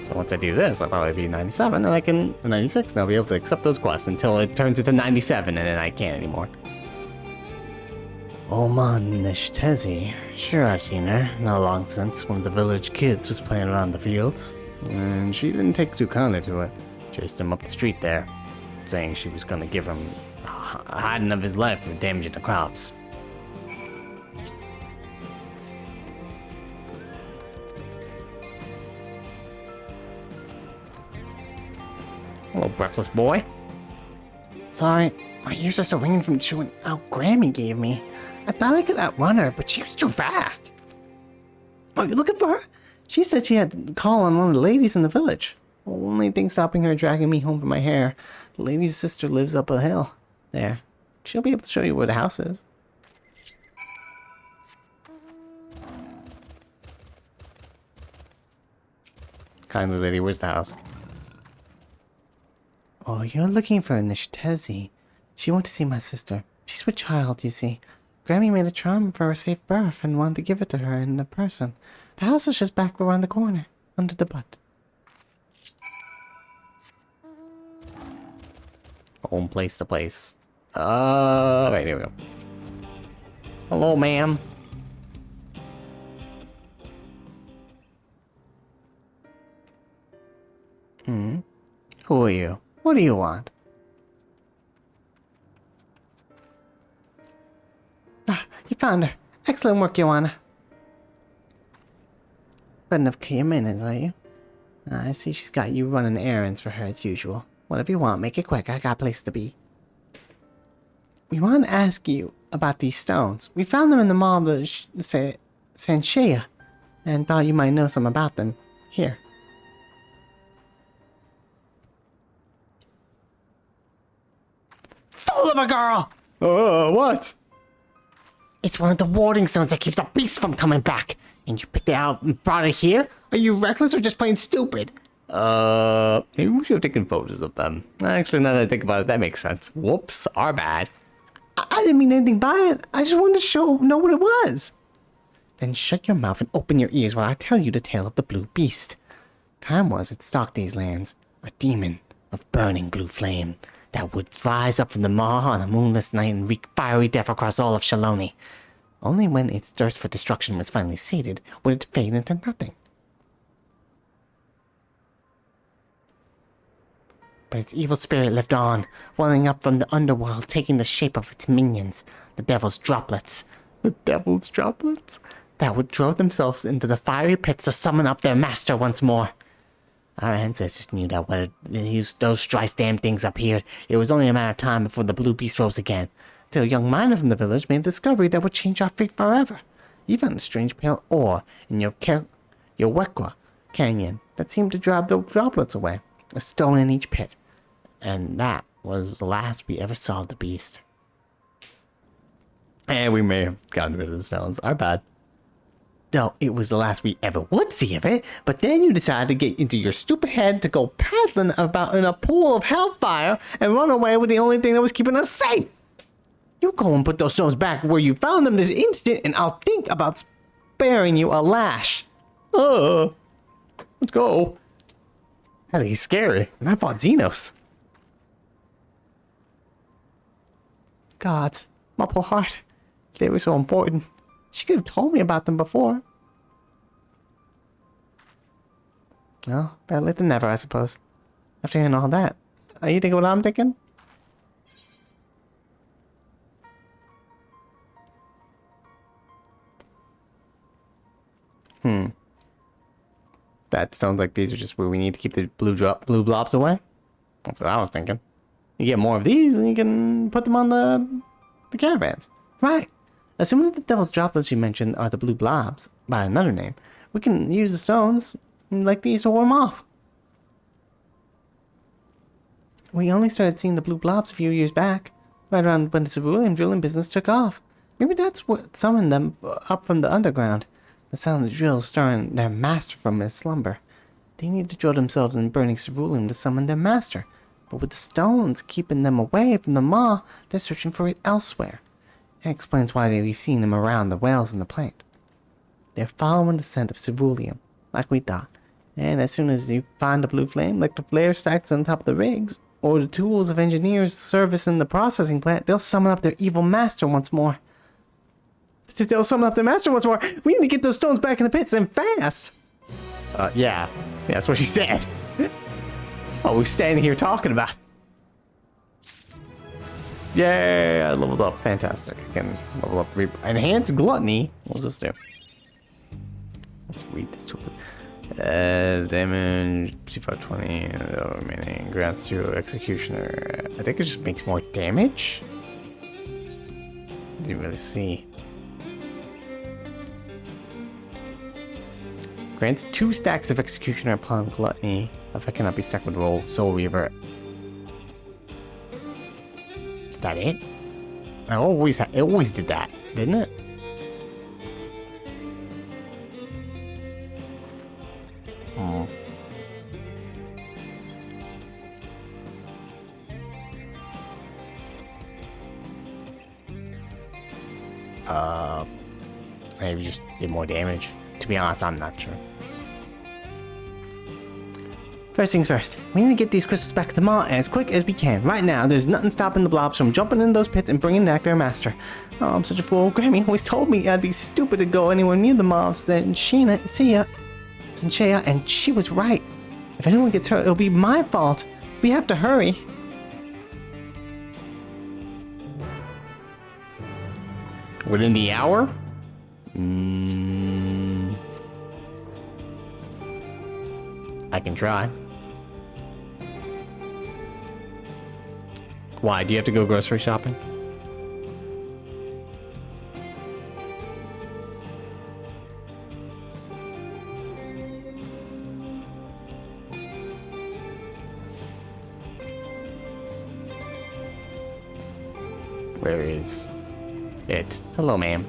So once I do this, I'll probably be 97, and I can 96, and I'll be able to accept those quests until it turns into 97, and then I can't anymore. Oma Nishtezi. Sure, I've seen her. Not long since, one of the village kids was playing around the fields. And she didn't take too kindly to it. Chased him up the street there, saying she was gonna give him a hiding of his life for damaging the crops. Hello, breathless boy. Sorry, my ears are still ringing from chewing out Grammy gave me. I thought I could outrun her, but she was too fast. Oh, you looking for her? She said she had to call on one of the ladies in the village. Only thing stopping her dragging me home for my hair. The lady's sister lives up a hill. There. She'll be able to show you where the house is. Kindly lady, where's the house? Oh, you're looking for Nishtezi. She went to see my sister. She's with child, you see. Grammy made a charm for a safe birth and wanted to give it to her in person. The house is just back around the corner, under the butt. Home place to place. Right, here we go. Hello, ma'am. Who are you? What do you want? Ah, you found her. Excellent work, Joanna. Good enough K-minutes, are you? I see she's got you running errands for her as usual. Whatever you want, make it quick. I got a place to be. We want to ask you about these stones. We found them in the mall of the Sanshea, and thought you might know some about them. Here. Fool of a girl! What? It's one of the warding stones that keeps the beast from coming back. And you picked it out and brought it here? Are you reckless or just plain stupid? Maybe we should have taken photos of them. Actually, now that I think about it, that makes sense. Whoops, our bad. I didn't mean anything by it. I just wanted to know what it was. Then shut your mouth and open your ears while I tell you the tale of the blue beast. Time was it stalked these lands. A demon of burning blue flame that would rise up from the maw on a moonless night and wreak fiery death across all of Shaloni. Only when its thirst for destruction was finally sated would it fade into nothing. But its evil spirit lived on, welling up from the underworld, taking the shape of its minions, the devil's droplets. The devil's droplets? That would throw themselves into the fiery pits to summon up their master once more. Our ancestors knew that when those thrice damned things appeared, it was only a matter of time before the blue beast rose again, till a young miner from the village made a discovery that would change our fate forever. You found a strange pale ore in your Wekwa canyon that seemed to drive the droplets away, a stone in each pit. And that was the last we ever saw of the beast. And we may have gotten rid of the stones. Our bad. Though it was the last we ever would see of it, but then you decided to get into your stupid head to go paddling about in a pool of hellfire and run away with the only thing that was keeping us safe. You go and put those stones back where you found them this instant, and I'll think about sparing you a lash. Let's go. Hell, he's scary. And I fought Xenos. God, my poor heart. They were so important. She could have told me about them before. Well, better late than never, I suppose. After hearing all that. Are you thinking what I'm thinking? That sounds like these are just where we need to keep the blue blobs away. That's what I was thinking. You get more of these and you can put them on the caravans. Right. Assuming that the devil's droplets you mentioned are the blue blobs, by another name, we can use the stones like these to warm off. We only started seeing the blue blobs a few years back, right around when the cerulean drilling business took off. Maybe that's what summoned them up from the underground. The sound of the drills stirring their master from his slumber. They need to drill themselves in burning cerulean to summon their master, but with the stones keeping them away from the maw, they're searching for it elsewhere. That explains why we've seen them around the wells in the plant. They're following the scent of cerulean, like we thought. And as soon as you find a blue flame, like the flare stacks on top of the rigs, or the tools of engineers servicing the processing plant, they'll summon up their evil master once more. They'll summon up their master once more. We need to get those stones back in the pits and fast. Yeah, that's what she said. Oh, we're standing here talking about it. Yay, I leveled up. Fantastic. I can level up. Enhance gluttony. What's this do? Let's read this tool. Damage, C520, remaining grants to executioner. I think it just makes more damage. I didn't really see. Grants 2 stacks of executioner upon gluttony. If I cannot be stacked with roll, soul reaver. Is that it? It always did that, didn't it? Oh. Maybe just did more damage. To be honest, I'm not sure. First things first, we need to get these crystals back at the maw as quick as we can. Right now, there's nothing stopping the blobs from jumping in those pits and bringing back their master. Oh, I'm such a fool. Grammy always told me I'd be stupid to go anywhere near the mobs. And Sinchea, and she was right. If anyone gets hurt, it'll be my fault. We have to hurry. Within the hour? I can try. Why? Do you have to go grocery shopping? Where is it? Hello, ma'am.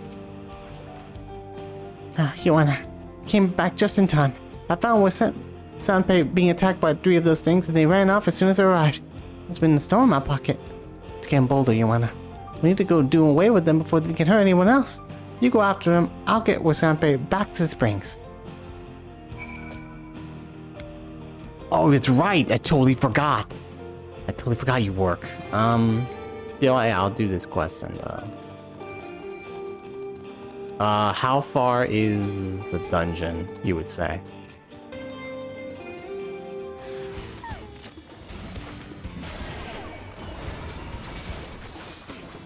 Joanna, came back just in time. I found Sanpei being attacked by 3 of those things, and they ran off as soon as I arrived. There's been a stone in my pocket. To get bolder, Joanna. We need to go do away with them before they can hurt anyone else. You go after them. I'll get Sanpei back to the springs. Oh, it's right. I totally forgot. You work. Yeah, I'll do this quest and how far is the dungeon, you would say?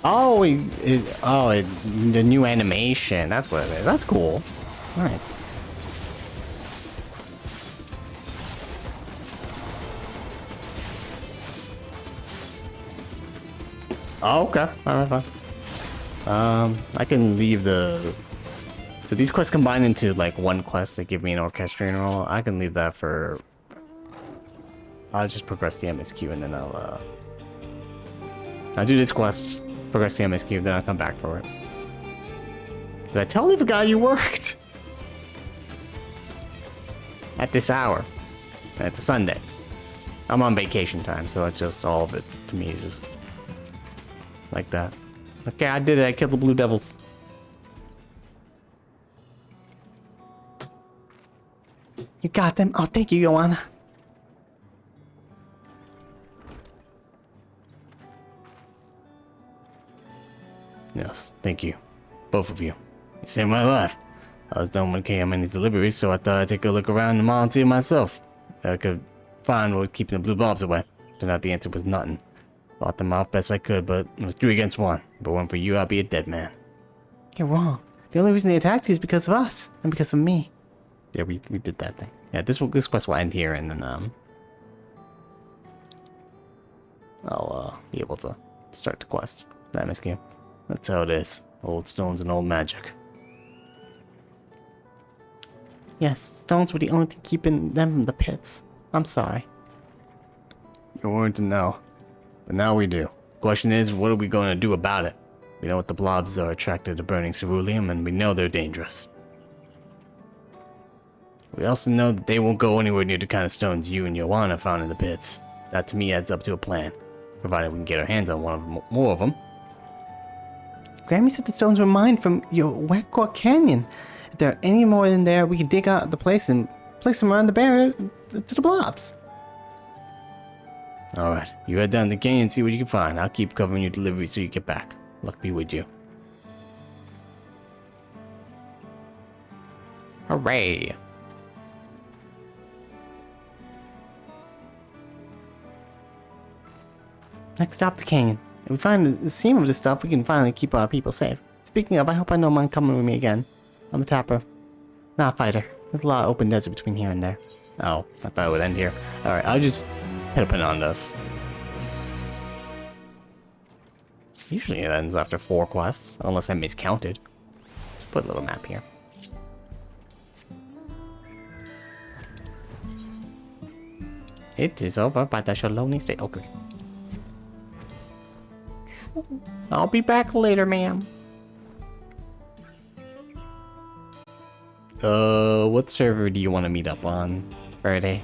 Oh, the new animation. That's what it is. That's cool. Nice. Oh, okay. Alright, fine. I can leave the... So these quests combine into, like, one quest to give me an orchestrion role. I can leave that for... I'll just progress the MSQ and then I'll do this quest, progress the MSQ, then I'll come back for it. But I totally forgot you worked! at this hour. And it's a Sunday. I'm on vacation time, so it's just all of it to me is just like that. Okay, I did it. I killed the blue devils. You got them? Oh, thank you, Joanna. Yes, thank you. Both of you. You saved my life. I was done with KMN's deliveries, so I thought I'd take a look around the mall and see myself. I could find what keeping the blue blobs away. Turned out the answer was nothing. Fought them off best I could, but it was 3 against 1. If it weren't for you, I'd be a dead man. You're wrong. The only reason they attacked you is because of us, and because of me. Yeah, we did that thing. Yeah, this quest will end here, and then I'll be able to start the quest. That miscame. That's how it is. Old stones and old magic. Yes, stones were the only thing keeping them from the pits. I'm sorry. You weren't to know. But now we do. Question is, what are we going to do about it? We know what the blobs are attracted to burning ceruleum, and we know they're dangerous. We also know that they won't go anywhere near the kind of stones you and Joanna found in the pits. That to me adds up to a plan. Provided we can get our hands on more of them. Grammy said the stones were mined from your Wetcore Canyon. If there are any more in there, we can dig out the place and place them around the barrier to the blobs. Alright, you head down the canyon and see what you can find. I'll keep covering your delivery so you get back. Luck be with you. Hooray! Next stop, the canyon. If we find the seam of this stuff, we can finally keep our people safe. Speaking of, I hope I don't mind coming with me again. I'm a tapper, not a fighter. There's a lot of open desert between here and there. Oh, I thought it would end here. Alright, I'll just hit a pin on this. Usually it ends after 4 quests, unless I miscounted. Just put a little map here. It is over by the Shaloni State. Okay. I'll be back later, ma'am. What server do you want to meet up on, Friday?